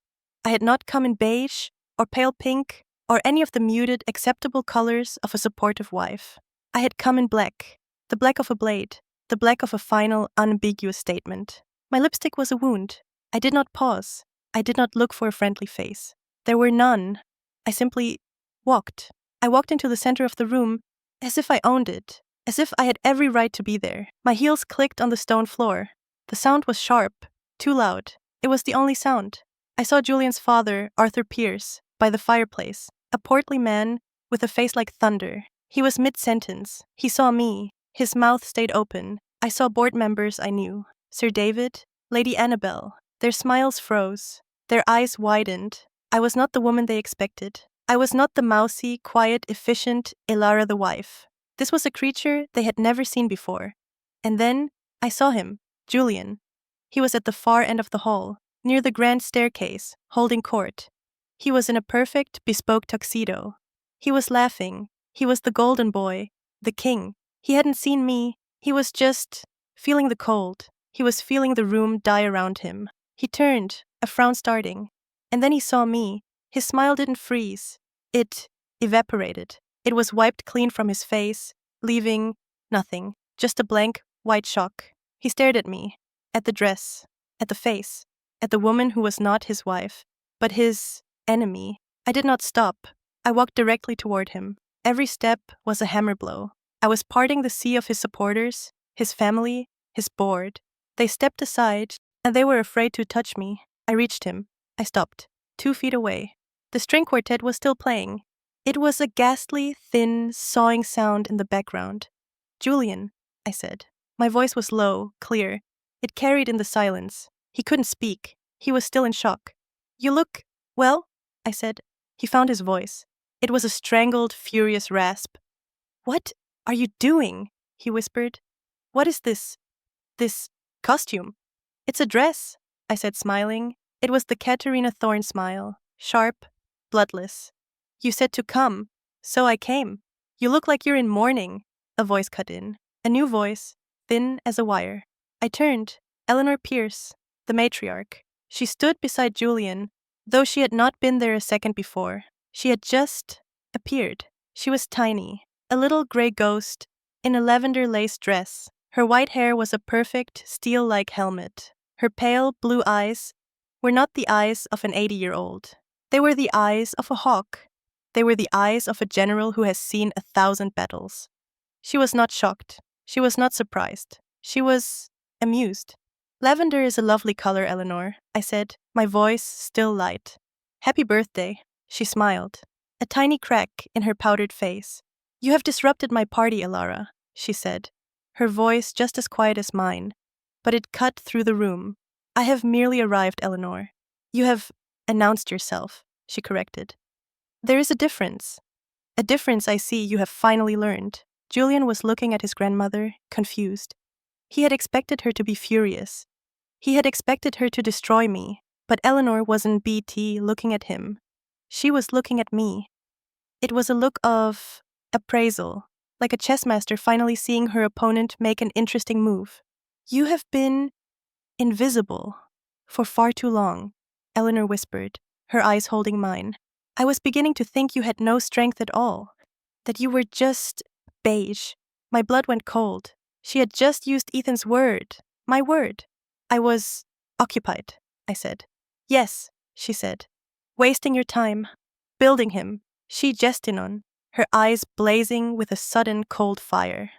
I had not come in beige, or pale pink, or any of the muted, acceptable colors of a supportive wife. I had come in black, the black of a blade, the black of a final, unambiguous statement. My lipstick was a wound. I did not pause. I did not look for a friendly face. There were none. I simply walked. I walked into the center of the room, as if I owned it, as if I had every right to be there. My heels clicked on the stone floor. The sound was sharp, too loud. It was the only sound. I saw Julian's father, Arthur Pierce, by the fireplace, a portly man with a face like thunder. He was mid-sentence. He saw me. His mouth stayed open. I saw board members I knew. Sir David, Lady Annabel. Their smiles froze. Their eyes widened. I was not the woman they expected. I was not the mousy, quiet, efficient Elara the wife. This was a creature they had never seen before. And then I saw him, Julian. He was at the far end of the hall, near the grand staircase, holding court. He was in a perfect, bespoke tuxedo. He was laughing. He was the golden boy, the king. He hadn't seen me. He was just feeling the cold. He was feeling the room die around him. He turned, a frown starting. And then he saw me. His smile didn't freeze. It evaporated. It was wiped clean from his face, leaving nothing, just a blank, white shock. He stared at me, at the dress, at the face, at the woman who was not his wife, but his enemy. I did not stop. I walked directly toward him. Every step was a hammer blow. I was parting the sea of his supporters, his family, his board. They stepped aside, and they were afraid to touch me. I reached him. I stopped, 2 feet away. The string quartet was still playing. It was a ghastly, thin, sawing sound in the background. "Julian," I said. My voice was low, clear. It carried in the silence. He couldn't speak. He was still in shock. "You look well," I said. He found his voice. It was a strangled, furious rasp. "What are you doing?" he whispered. "What is this costume?" "It's a dress," I said, smiling. It was the Katerina Thorne smile, sharp, bloodless. "You said to come, so I came." "You look like you're in mourning," a voice cut in. A new voice, thin as a wire. I turned. Elara Pierce, the matriarch. She stood beside Julian, though she had not been there a second before. She had just appeared. She was tiny, a little gray ghost, in a lavender lace dress. Her white hair was a perfect, steel-like helmet. Her pale, blue eyes were not the eyes of an 80-year-old. They were the eyes of a hawk. They were the eyes of a general who has seen 1,000 battles. She was not shocked. She was not surprised. She was amused. "Lavender is a lovely color, Eleanor," I said, my voice still light. "Happy birthday." She smiled, a tiny crack in her powdered face. "You have disrupted my party, Elara," she said, her voice just as quiet as mine, but it cut through the room. "I have merely arrived, Eleanor." "You have announced yourself," she corrected. "There is a difference I see you have finally learned." Julian was looking at his grandmother, confused. He had expected her to be furious. He had expected her to destroy me, but Eleanor wasn't BT looking at him. She was looking at me. It was a look of appraisal, like a chess master finally seeing her opponent make an interesting move. "You have been invisible for far too long," Eleanor whispered, her eyes holding mine. "I was beginning to think you had no strength at all, that you were just beige." My blood went cold. She had just used Ethan's word, my word. I was Occupied, I said. Yes, she said. Wasting your time. Building him. She jesting on, her eyes blazing with a sudden cold fire.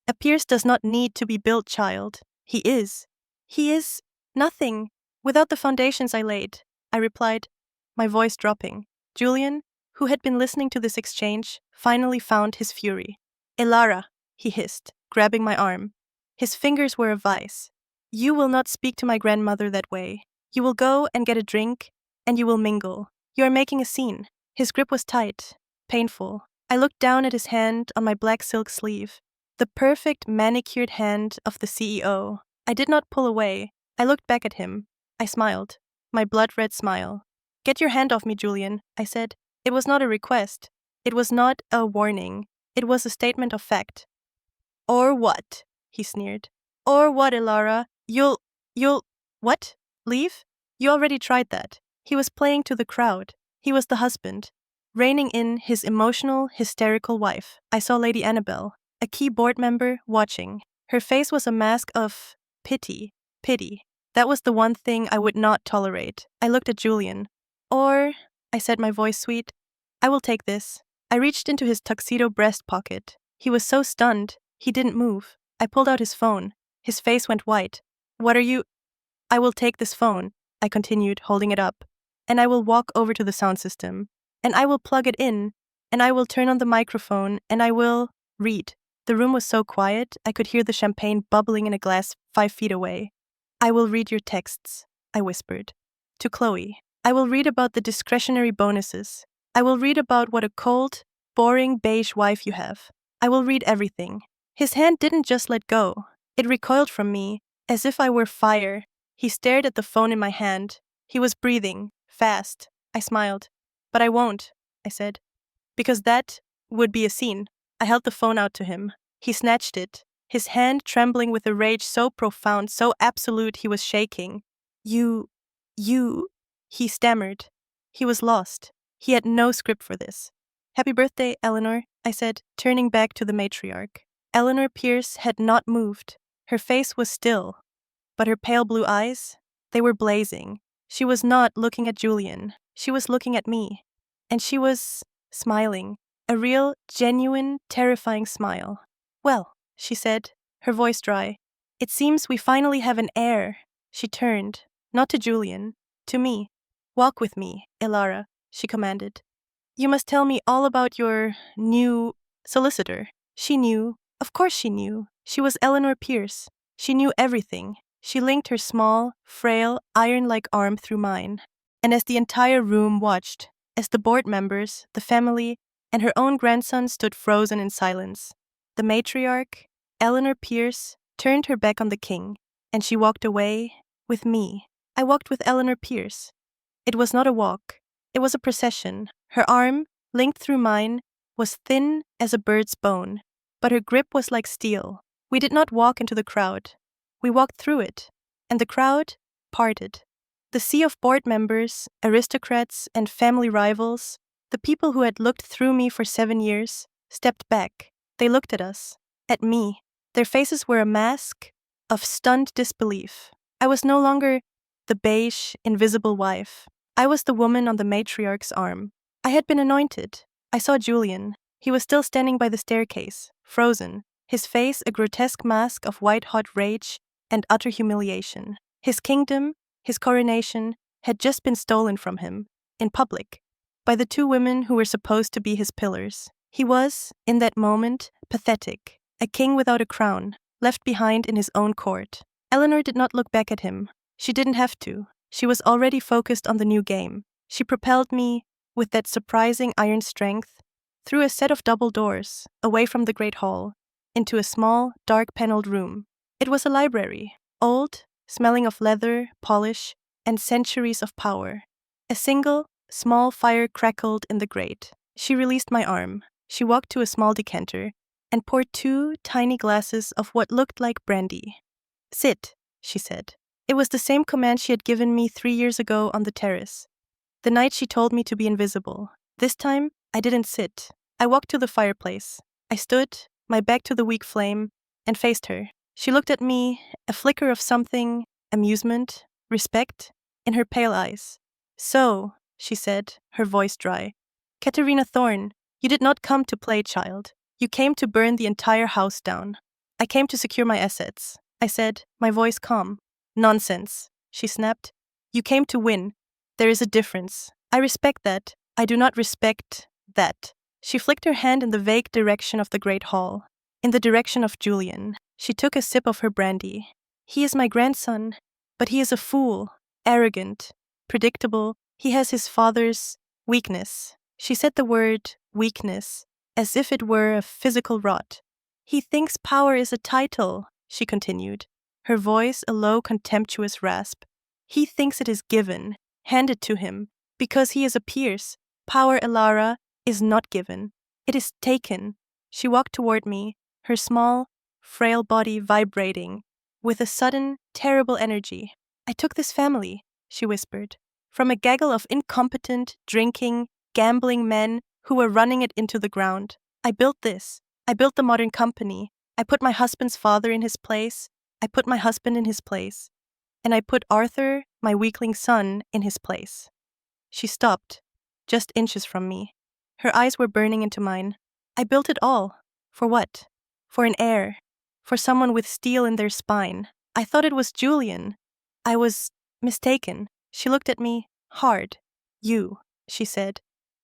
A Pierce does not need to be built, child. He is. He is nothing without the foundations I laid, I replied, my voice dropping. Julian, who had been listening to this exchange, finally found his fury. Elara, he hissed, grabbing my arm. His fingers were a vice. You will not speak to my grandmother that way. You will go and get a drink, and you will mingle. You are making a scene. His grip was tight, painful. I looked down at his hand on my black silk sleeve, the perfect manicured hand of the CEO. I did not pull away. I looked back at him. I smiled, my blood-red smile. Get your hand off me, Julian, I said. It was not a request. It was not a warning. It was a statement of fact. Or what? He sneered. Or what, Elara? You'll, what? Leave? You already tried that. He was playing to the crowd. He was the husband, reining in his emotional, hysterical wife. I saw Lady Annabelle, a key board member, watching. Her face was a mask of pity. That was the one thing I would not tolerate. I looked at Julian. Or, I said, my voice sweet, I will take this. I reached into his tuxedo breast pocket. He was so stunned, he didn't move. I pulled out his phone. His face went white. What are you? I will take this phone, I continued, holding it up, and I will walk over to the sound system, and I will plug it in, and I will turn on the microphone, and I will read. The room was so quiet, I could hear the champagne bubbling in a glass 5 feet away. I will read your texts, I whispered. To Chloe. I will read about the discretionary bonuses. I will read about what a cold, boring beige wife you have. I will read everything. His hand didn't just let go. It recoiled from me, as if I were fire. He stared at the phone in my hand. He was breathing, fast. I smiled. But I won't, I said. Because that would be a scene. I held the phone out to him. He snatched it, his hand trembling with a rage so profound, so absolute he was shaking. You, he stammered. He was lost. He had no script for this. Happy birthday, Eleanor, I said, turning back to the matriarch. Elara Pierce had not moved. Her face was still, but her pale blue eyes, they were blazing. She was not looking at Julian. She was looking at me. And she was smiling, a real, genuine, terrifying smile. Well, she said, her voice dry, it seems we finally have an heir. She turned, not to Julian, to me. Walk with me, Elara, she commanded. You must tell me all about your new solicitor. She knew. Of course she knew. She was Elara Pierce. She knew everything. She linked her small, frail, iron-like arm through mine. And as the entire room watched, as the board members, the family, and her own grandson stood frozen in silence, the matriarch, Elara Pierce, turned her back on the king, and she walked away with me. I walked with Elara Pierce. It was not a walk. It was a procession. Her arm, linked through mine, was thin as a bird's bone, but her grip was like steel. We did not walk into the crowd. We walked through it, and the crowd parted. The sea of board members, aristocrats, and family rivals, the people who had looked through me for 7 years, stepped back. They looked at us, at me. Their faces were a mask of stunned disbelief. I was no longer the beige, invisible wife. I was the woman on the matriarch's arm. I had been anointed. I saw Julian. He was still standing by the staircase, frozen, his face a grotesque mask of white-hot rage and utter humiliation. His kingdom, his coronation, had just been stolen from him, in public, by the 2 women who were supposed to be his pillars. He was, in that moment, pathetic, a king without a crown, left behind in his own court. Eleanor did not look back at him. She didn't have to. She was already focused on the new game. She propelled me, with that surprising iron strength, through a set of double doors, away from the great hall, into a small, dark-paneled room. It was a library, old, smelling of leather, polish, and centuries of power. A single, small fire crackled in the grate. She released my arm. She walked to a small decanter and poured 2 tiny glasses of what looked like brandy. Sit, she said. It was the same command she had given me 3 years ago on the terrace, the night she told me to be invisible. This time, I didn't sit. I walked to the fireplace. I stood, my back to the weak flame, and faced her. She looked at me, a flicker of something, amusement, respect, in her pale eyes. So, she said, her voice dry. Katerina Thorne, you did not come to play, child. You came to burn the entire house down. I came to secure my assets, I said, my voice calm. Nonsense, she snapped. You came to win. There is a difference. I respect that. I do not respect that. She flicked her hand in the vague direction of the great hall, in the direction of Julian. She took a sip of her brandy. He is my grandson, but he is a fool, arrogant, predictable. He has his father's weakness. She said the word weakness as if it were a physical rot. He thinks power is a title, she continued, her voice a low, contemptuous rasp. He thinks it is given, handed to him, because he is a Pierce. Power, Elara, is not given. It is taken. She walked toward me, her small, frail body vibrating, with a sudden, terrible energy. I took this family, she whispered, from a gaggle of incompetent, drinking, gambling men who were running it into the ground. I built this. I built the modern company. I put my husband's father in his place. I put my husband in his place. And I put Arthur, my weakling son, in his place. She stopped, just inches from me. Her eyes were burning into mine. I built it all. For what? For an heir. For someone with steel in their spine. I thought it was Julian. I was mistaken. She looked at me, hard. You, she said.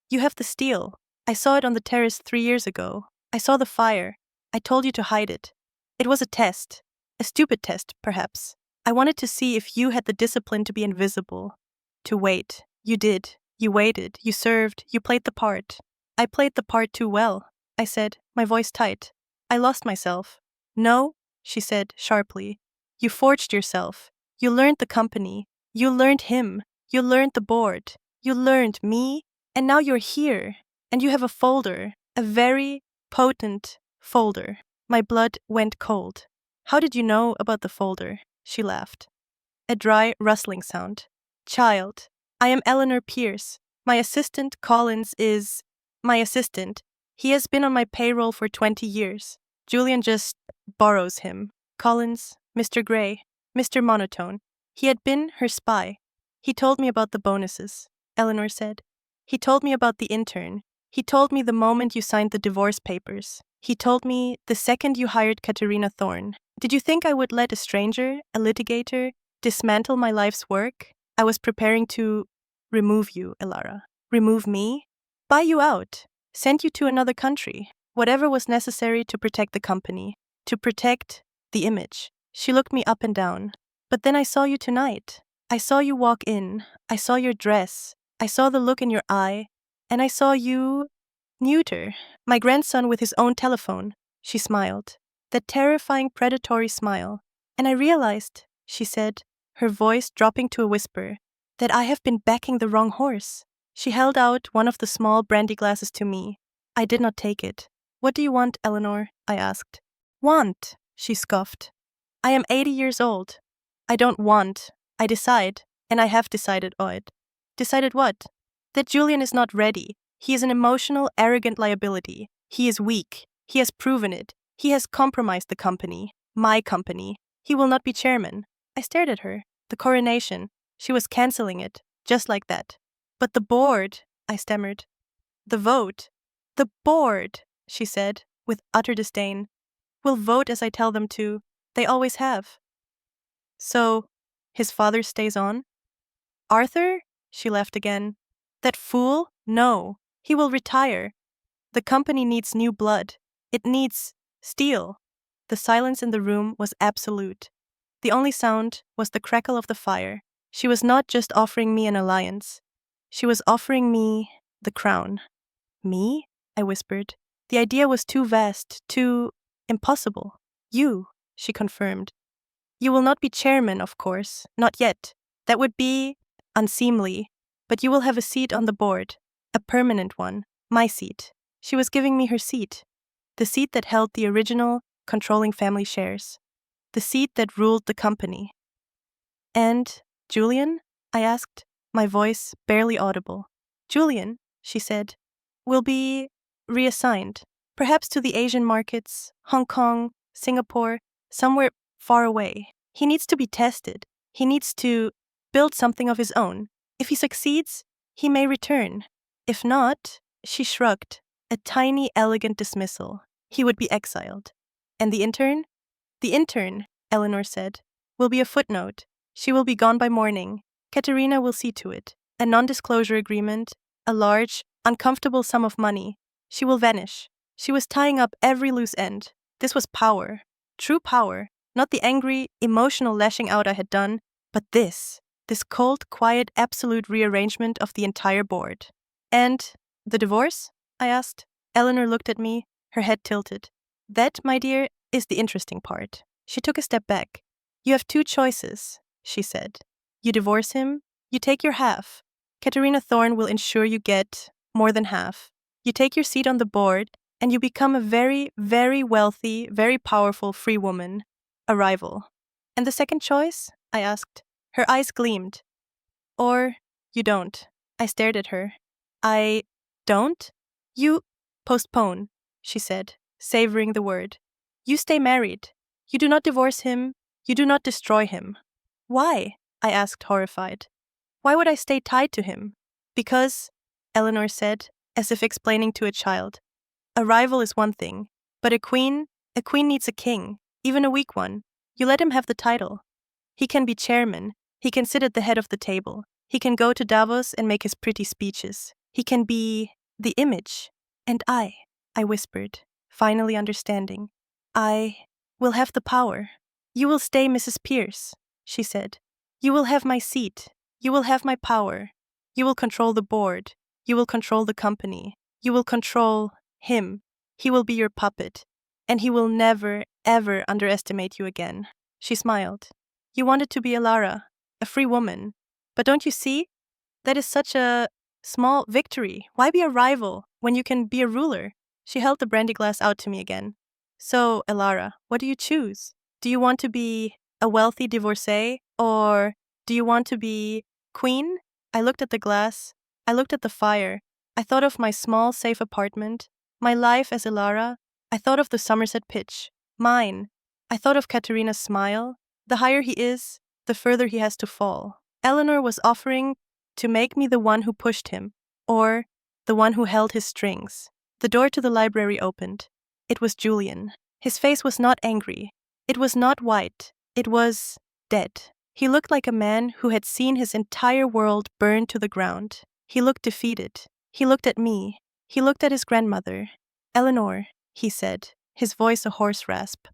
You have the steel. I saw it on the terrace 3 years ago. I saw the fire. I told you to hide it. It was a test. A stupid test, perhaps. I wanted to see if you had the discipline to be invisible. To wait. You did. You waited. You served. You played the part. I played the part too well, I said, my voice tight. I lost myself. No, she said sharply. You forged yourself. You learned the company. You learned him. You learned the board. You learned me. And now you're here. And you have a folder. A very potent folder. My blood went cold. How did you know about the folder? She laughed. A dry, rustling sound. Child, I am Elara Pierce. My assistant, Collins, is my assistant. He has been on my payroll for 20 years. Julian just borrows him. Collins, Mr. Gray, Mr. Monotone. He had been her spy. He told me about the bonuses, Eleanor said. He told me about the intern. He told me the moment you signed the divorce papers. He told me the second you hired Katerina Thorne. Did you think I would let a stranger, a litigator, dismantle my life's work? I was preparing to remove you, Elara. Remove me? Buy you out. Send you to another country. Whatever was necessary to protect the company. To protect the image. She looked me up and down. But then I saw you tonight. I saw you walk in. I saw your dress. I saw the look in your eye. And I saw you neuter. My grandson with his own telephone. She smiled. That terrifying predatory smile. And I realized, she said, her voice dropping to a whisper, that I have been backing the wrong horse. She held out one of the small brandy glasses to me. I did not take it. What do you want, Eleanor? I asked. Want, she scoffed. I am 80 years old. I don't want. I decide, and I have decided, Oid. Decided what? That Julian is not ready. He is an emotional, arrogant liability. He is weak. He has proven it. He has compromised the company. My company. He will not be chairman. I stared at her. The coronation. She was canceling it. Just like that. But the board, I stammered. The vote. The board, she said, with utter disdain, will vote as I tell them to. They always have. So, his father stays on? Arthur? She laughed again. That fool? No. He will retire. The company needs new blood. It needs steel. The silence in the room was absolute. The only sound was the crackle of the fire. She was not just offering me an alliance. She was offering me the crown. Me? I whispered. The idea was too vast, too impossible. You, she confirmed. You will not be chairman, of course. Not yet. That would be unseemly. But you will have a seat on the board. A permanent one. My seat. She was giving me her seat. The seat that held the original, controlling family shares. The seat that ruled the company. And Julian? I asked, my voice barely audible. Julian, she said, will be reassigned. Perhaps to the Asian markets, Hong Kong, Singapore, somewhere far away. He needs to be tested. He needs to build something of his own. If he succeeds, he may return. If not, she shrugged, a tiny, elegant dismissal. He would be exiled. And the intern? The intern, Eleanor said, will be a footnote. She will be gone by morning. Katerina will see to it. A non-disclosure agreement, a large, uncomfortable sum of money. She will vanish. She was tying up every loose end. This was power. True power. Not the angry, emotional lashing out I had done, but this cold, quiet, absolute rearrangement of the entire board. And the divorce? I asked. Eleanor looked at me, her head tilted. That, my dear, is the interesting part. She took a step back. You have two choices, she said. You divorce him, you take your half. Katerina Thorne will ensure you get more than half. You take your seat on the board, and you become a very, very wealthy, very powerful free woman. A rival. And the second choice? I asked. Her eyes gleamed. Or you don't. I stared at her. I don't? You postpone, she said, savoring the word. You stay married. You do not divorce him. You do not destroy him. Why? I asked, horrified. Why would I stay tied to him? Because, Eleanor said, as if explaining to a child, a rival is one thing, but a queen needs a king, even a weak one. You let him have the title. He can be chairman. He can sit at the head of the table. He can go to Davos and make his pretty speeches. He can be the image. And I whispered, finally understanding. I will have the power. You will stay Mrs. Pierce, she said. You will have my seat. You will have my power. You will control the board. You will control the company. You will control him. He will be your puppet. And he will never, ever underestimate you again. She smiled. You wanted to be Elara, a free woman. But don't you see? That is such a small victory. Why be a rival when you can be a ruler? She held the brandy glass out to me again. So, Elara, what do you choose? Do you want to be a wealthy divorcee, or do you want to be queen? I looked at the glass. I looked at the fire. I thought of my small, safe apartment, my life as Elara. I thought of the Somerset pitch, mine. I thought of Katerina's smile. The higher he is, the further he has to fall. Eleanor was offering to make me the one who pushed him, or the one who held his strings. The door to the library opened. It was Julian. His face was not angry. It was not white. It was dead. He looked like a man who had seen his entire world burn to the ground. He looked defeated. He looked at me. He looked at his grandmother. Eleanor, he said, his voice a hoarse rasp.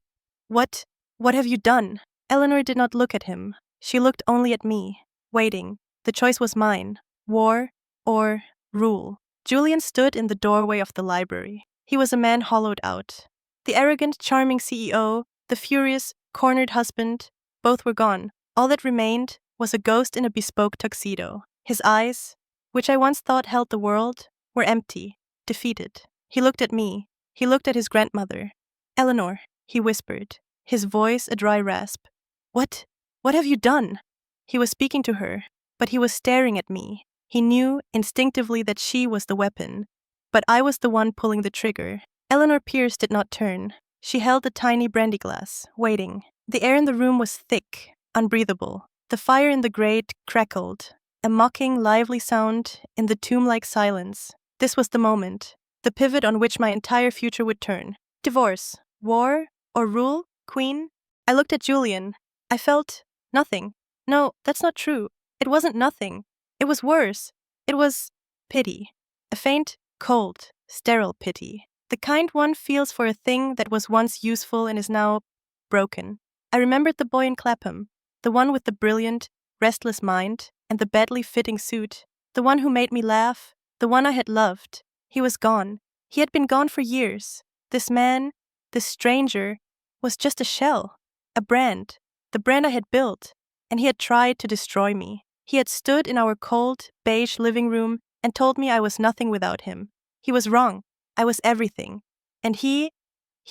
What have you done? Eleanor did not look at him. She looked only at me, waiting. The choice was mine, war or rule. Julian stood in the doorway of the library. He was a man hollowed out. The arrogant, charming CEO, the furious, cornered husband, both were gone. All that remained was a ghost in a bespoke tuxedo. His eyes, which I once thought held the world, were empty, defeated. He looked at me. He looked at his grandmother. Eleanor, he whispered, his voice a dry rasp. What have you done? He was speaking to her, but he was staring at me. He knew instinctively that she was the weapon, but I was the one pulling the trigger. Elara Pierce did not turn. She held the tiny brandy glass, waiting. The air in the room was thick, unbreathable. The fire in the grate crackled, a mocking, lively sound in the tomb-like silence. This was the moment, the pivot on which my entire future would turn. Divorce, war, or rule, queen? I looked at Julian. I felt nothing. No, that's not true. It wasn't nothing. It was worse. It was pity. A faint, cold, sterile pity. The kind one feels for a thing that was once useful and is now broken. I remembered the boy in Clapham, the one with the brilliant, restless mind and the badly fitting suit, the one who made me laugh, the one I had loved. He was gone. He had been gone for years. This man, this stranger, was just a shell, a brand, the brand I had built, and he had tried to destroy me. He had stood in our cold, beige living room and told me I was nothing without him. He was wrong. I was everything. And he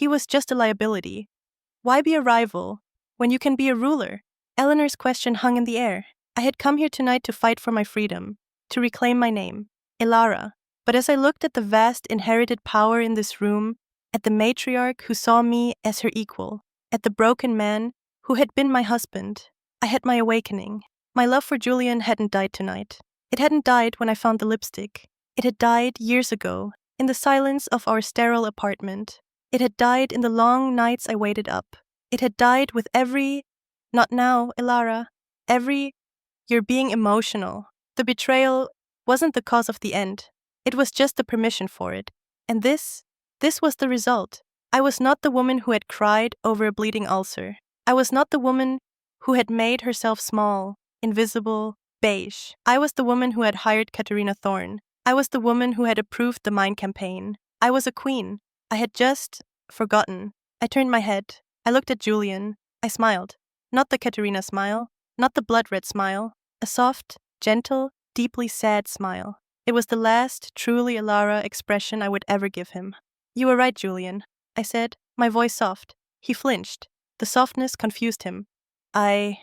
was just a liability. Why be a rival when you can be a ruler? Eleanor's question hung in the air. I had come here tonight to fight for my freedom, to reclaim my name, Elara. But as I looked at the vast inherited power in this room, at the matriarch who saw me as her equal, at the broken man who had been my husband, I had my awakening. My love for Julian hadn't died tonight. It hadn't died when I found the lipstick. It had died years ago, in the silence of our sterile apartment. It had died in the long nights I waited up. It had died with every, not now, Elara, every, you're being emotional. The betrayal wasn't the cause of the end. It was just the permission for it. And this was the result. I was not the woman who had cried over a bleeding ulcer. I was not the woman who had made herself small, invisible, beige. I was the woman who had hired Katerina Thorne. I was the woman who had approved the mine campaign. I was a queen. I had just forgotten. I turned my head. I looked at Julian. I smiled. Not the Katerina smile, not the blood-red smile. A soft, gentle, deeply sad smile. It was the last truly Elara expression I would ever give him. You were right, Julian, I said, my voice soft. He flinched. The softness confused him. I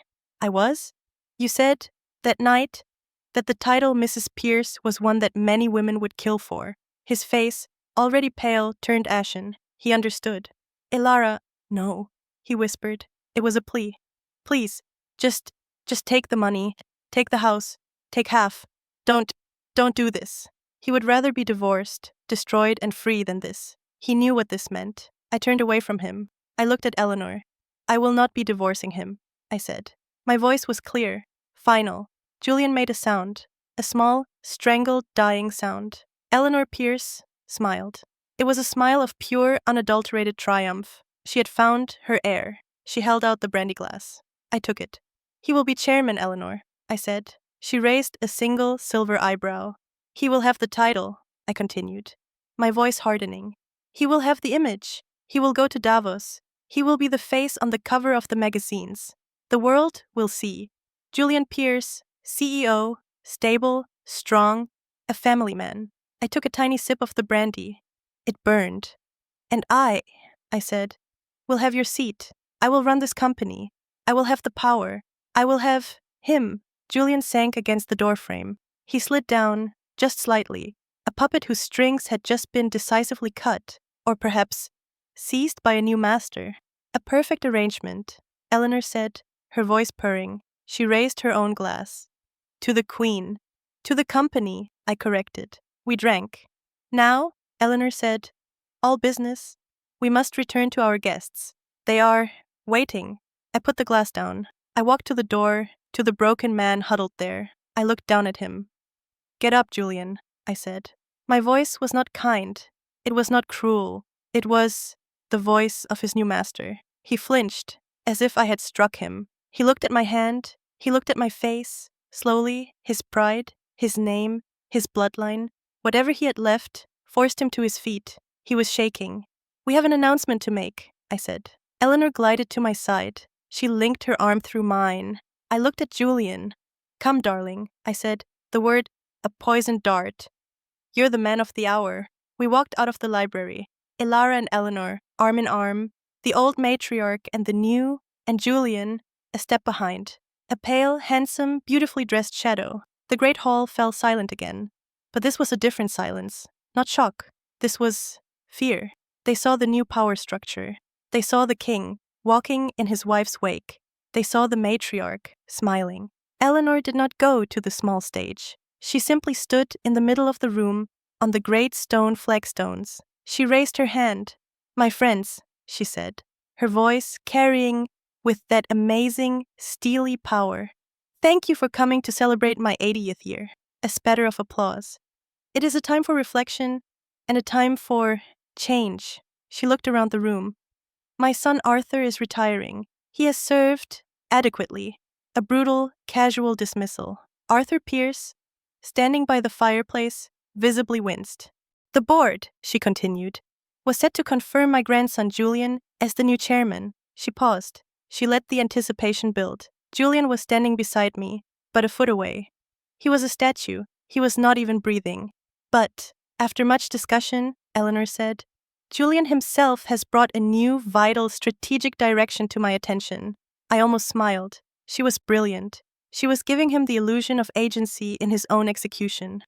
was? You said, that night, that the title Mrs. Pierce was one that many women would kill for. His face, already pale, turned ashen. He understood. Elara, no, he whispered. It was a plea. Please, just take the money. Take the house. Take half. Don't do this. He would rather be divorced, destroyed and free than this. He knew what this meant. I turned away from him. I looked at Eleanor. I will not be divorcing him, I said. My voice was clear, final. Julian made a sound, a small, strangled, dying sound. Elara Pierce smiled. It was a smile of pure, unadulterated triumph. She had found her heir. She held out the brandy glass. I took it. He will be chairman, Eleanor, I said. She raised a single silver eyebrow. He will have the title, I continued, my voice hardening. He will have the image. He will go to Davos. He will be the face on the cover of the magazines. The world will see. Julian Pierce, CEO, stable, strong, a family man. I took a tiny sip of the brandy. It burned. And I said, will have your seat. I will run this company. I will have the power. I will have him. Julian sank against the doorframe. He slid down, just slightly, a puppet whose strings had just been decisively cut, or perhaps seized by a new master. A perfect arrangement, Eleanor said, her voice purring. She raised her own glass. To the Queen. To the company, I corrected. We drank. Now, Eleanor said, all business. We must return to our guests. They are waiting. I put the glass down. I walked to the door, to the broken man huddled there. I looked down at him. Get up, Julian, I said. My voice was not kind. It was not cruel. It was the voice of his new master. He flinched, as if I had struck him. He looked at my hand. He looked at my face. Slowly, his pride, his name, his bloodline, whatever he had left, forced him to his feet. He was shaking. We have an announcement to make, I said. Eleanor glided to my side. She linked her arm through mine. I looked at Julian. Come, darling, I said, the word, a poisoned dart. You're the man of the hour. We walked out of the library. Elara and Eleanor, arm in arm, the old matriarch and the new, and Julian, a step behind. A pale, handsome, beautifully dressed shadow. The great hall fell silent again. But this was a different silence. Not shock. This was fear. They saw the new power structure. They saw the king, walking in his wife's wake. They saw the matriarch, smiling. Eleanor did not go to the small stage. She simply stood in the middle of the room, on the great stone flagstones. She raised her hand. My friends, she said, her voice carrying with that amazing, steely power. Thank you for coming to celebrate my 80th year. A spatter of applause. It is a time for reflection and a time for change. She looked around the room. My son Arthur is retiring. He has served adequately. A brutal, casual dismissal. Arthur Pierce, standing by the fireplace, visibly winced. The board, she continued, was set to confirm my grandson Julian as the new chairman. She paused. She let the anticipation build. Julian was standing beside me, but a foot away. He was a statue. He was not even breathing. But, after much discussion, Eleanor said, Julian himself has brought a new, vital, strategic direction to my attention. I almost smiled. She was brilliant. She was giving him the illusion of agency in his own execution.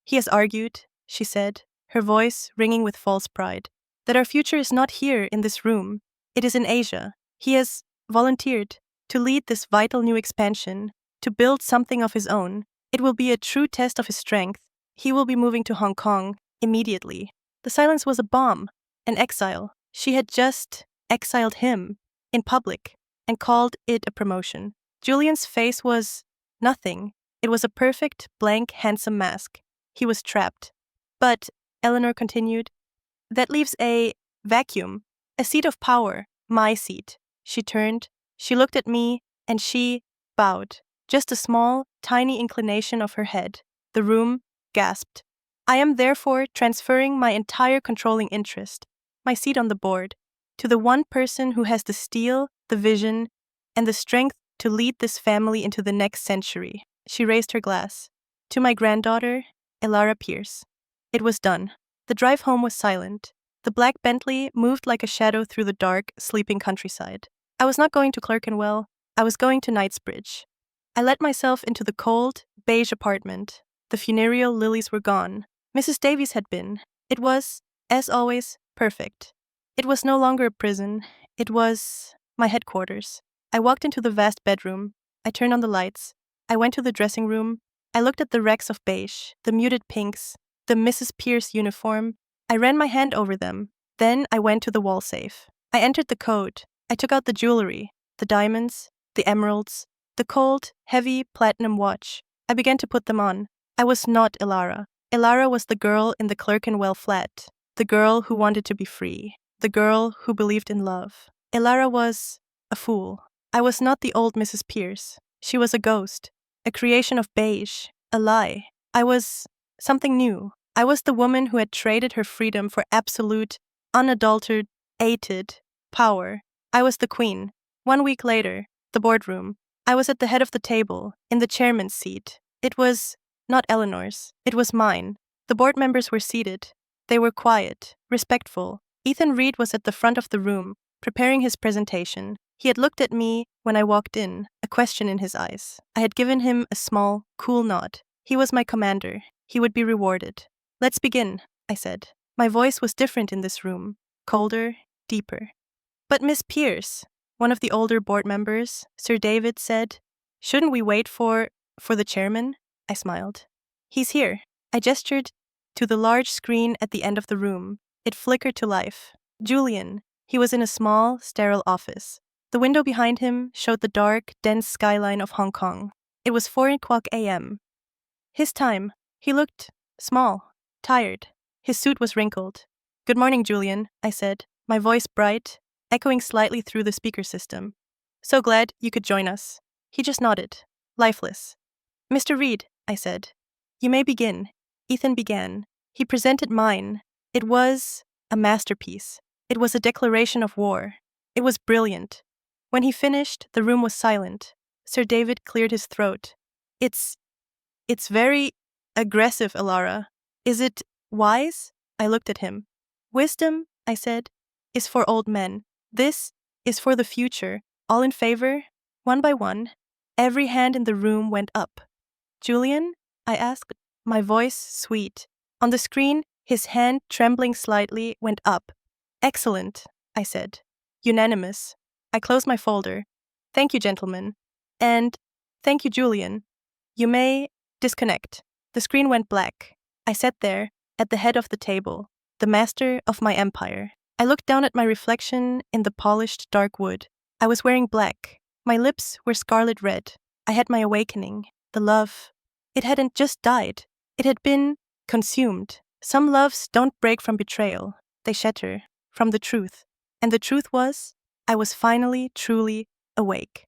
He has argued, she said, her voice ringing with false pride, that our future is not here in this room. It is in Asia. He has volunteered to lead this vital new expansion, to to build something of his own. It will be a true test of his strength. He will be moving to Hong Kong immediately. The silence was a bomb, an exile. She had just exiled him in public and called it a promotion. Julian's face was nothing. It was a perfect, blank, handsome mask. He was trapped. But, Eleanor continued, that leaves a vacuum, a seat of power, my seat. She turned, she looked at me, and she bowed. Just a small, tiny inclination of her head. The room gasped. I am therefore transferring my entire controlling interest, my seat on the board, to the one person who has the steel, the vision, and the strength to lead this family into the next century. She raised her glass. To my granddaughter, Elara Pierce. It was done. The drive home was silent. The black Bentley moved like a shadow through the dark, sleeping countryside. I was not going to Clerkenwell. I was going to Knightsbridge. I let myself into the cold, beige apartment. The funereal lilies were gone. Mrs. Davies had been. It was, as always, perfect. It was no longer a prison. It was my headquarters. I walked into the vast bedroom. I turned on the lights. I went to the dressing room. I looked at the racks of beige, the muted pinks, the Mrs. Pierce uniform. I ran my hand over them. Then I went to the wall safe. I entered the code. I took out the jewelry, the diamonds, the emeralds, the cold, heavy platinum watch. I began to put them on. I was not Elara. Elara was the girl in the Clerkenwell flat, the girl who wanted to be free, the girl who believed in love. Elara was a fool. I was not the old Mrs. Pierce. She was a ghost, a creation of beige, a lie. I was something new. I was the woman who had traded her freedom for absolute, unadulterated power. I was the queen. 1 week later, the boardroom. I was at the head of the table, in the chairman's seat. It was not Eleanor's. It was mine. The board members were seated. They were quiet, respectful. Ethan Reed was at the front of the room, preparing his presentation. He had looked at me when I walked in, a question in his eyes. I had given him a small, cool nod. He was my commander. He would be rewarded. Let's begin, I said. My voice was different in this room, colder, deeper. But Miss Pierce, one of the older board members, Sir David, said, shouldn't we wait for the chairman? I smiled. He's here. I gestured to the large screen at the end of the room. It flickered to life. Julian. He was in a small, sterile office. The window behind him showed the dark, dense skyline of Hong Kong. It was 4:00 a.m. His time. He looked small, tired. His suit was wrinkled. Good morning, Julian, I said, my voice bright, echoing slightly through the speaker system. So glad you could join us. He just nodded, lifeless. Mr. Reed, I said, you may begin. Ethan began. He presented mine. It was a masterpiece. It was a declaration of war. It was brilliant. When he finished, the room was silent. Sir David cleared his throat. It's very aggressive, Elara. Is it wise? I looked at him. Wisdom, I said, is for old men. This is for the future. All in favor? One by one. Every hand in the room went up. Julian? I asked, my voice sweet. On the screen, his hand, trembling slightly, went up. Excellent, I said. Unanimous. I closed my folder. Thank you, gentlemen. And thank you, Julian. You may disconnect. The screen went black. I sat there, at the head of the table, the master of my empire. I looked down at my reflection in the polished dark wood. I was wearing black. My lips were scarlet red. I had my awakening. The love. It hadn't just died. It had been consumed. Some loves don't break from betrayal. They shatter from the truth. And the truth was, I was finally, truly awake.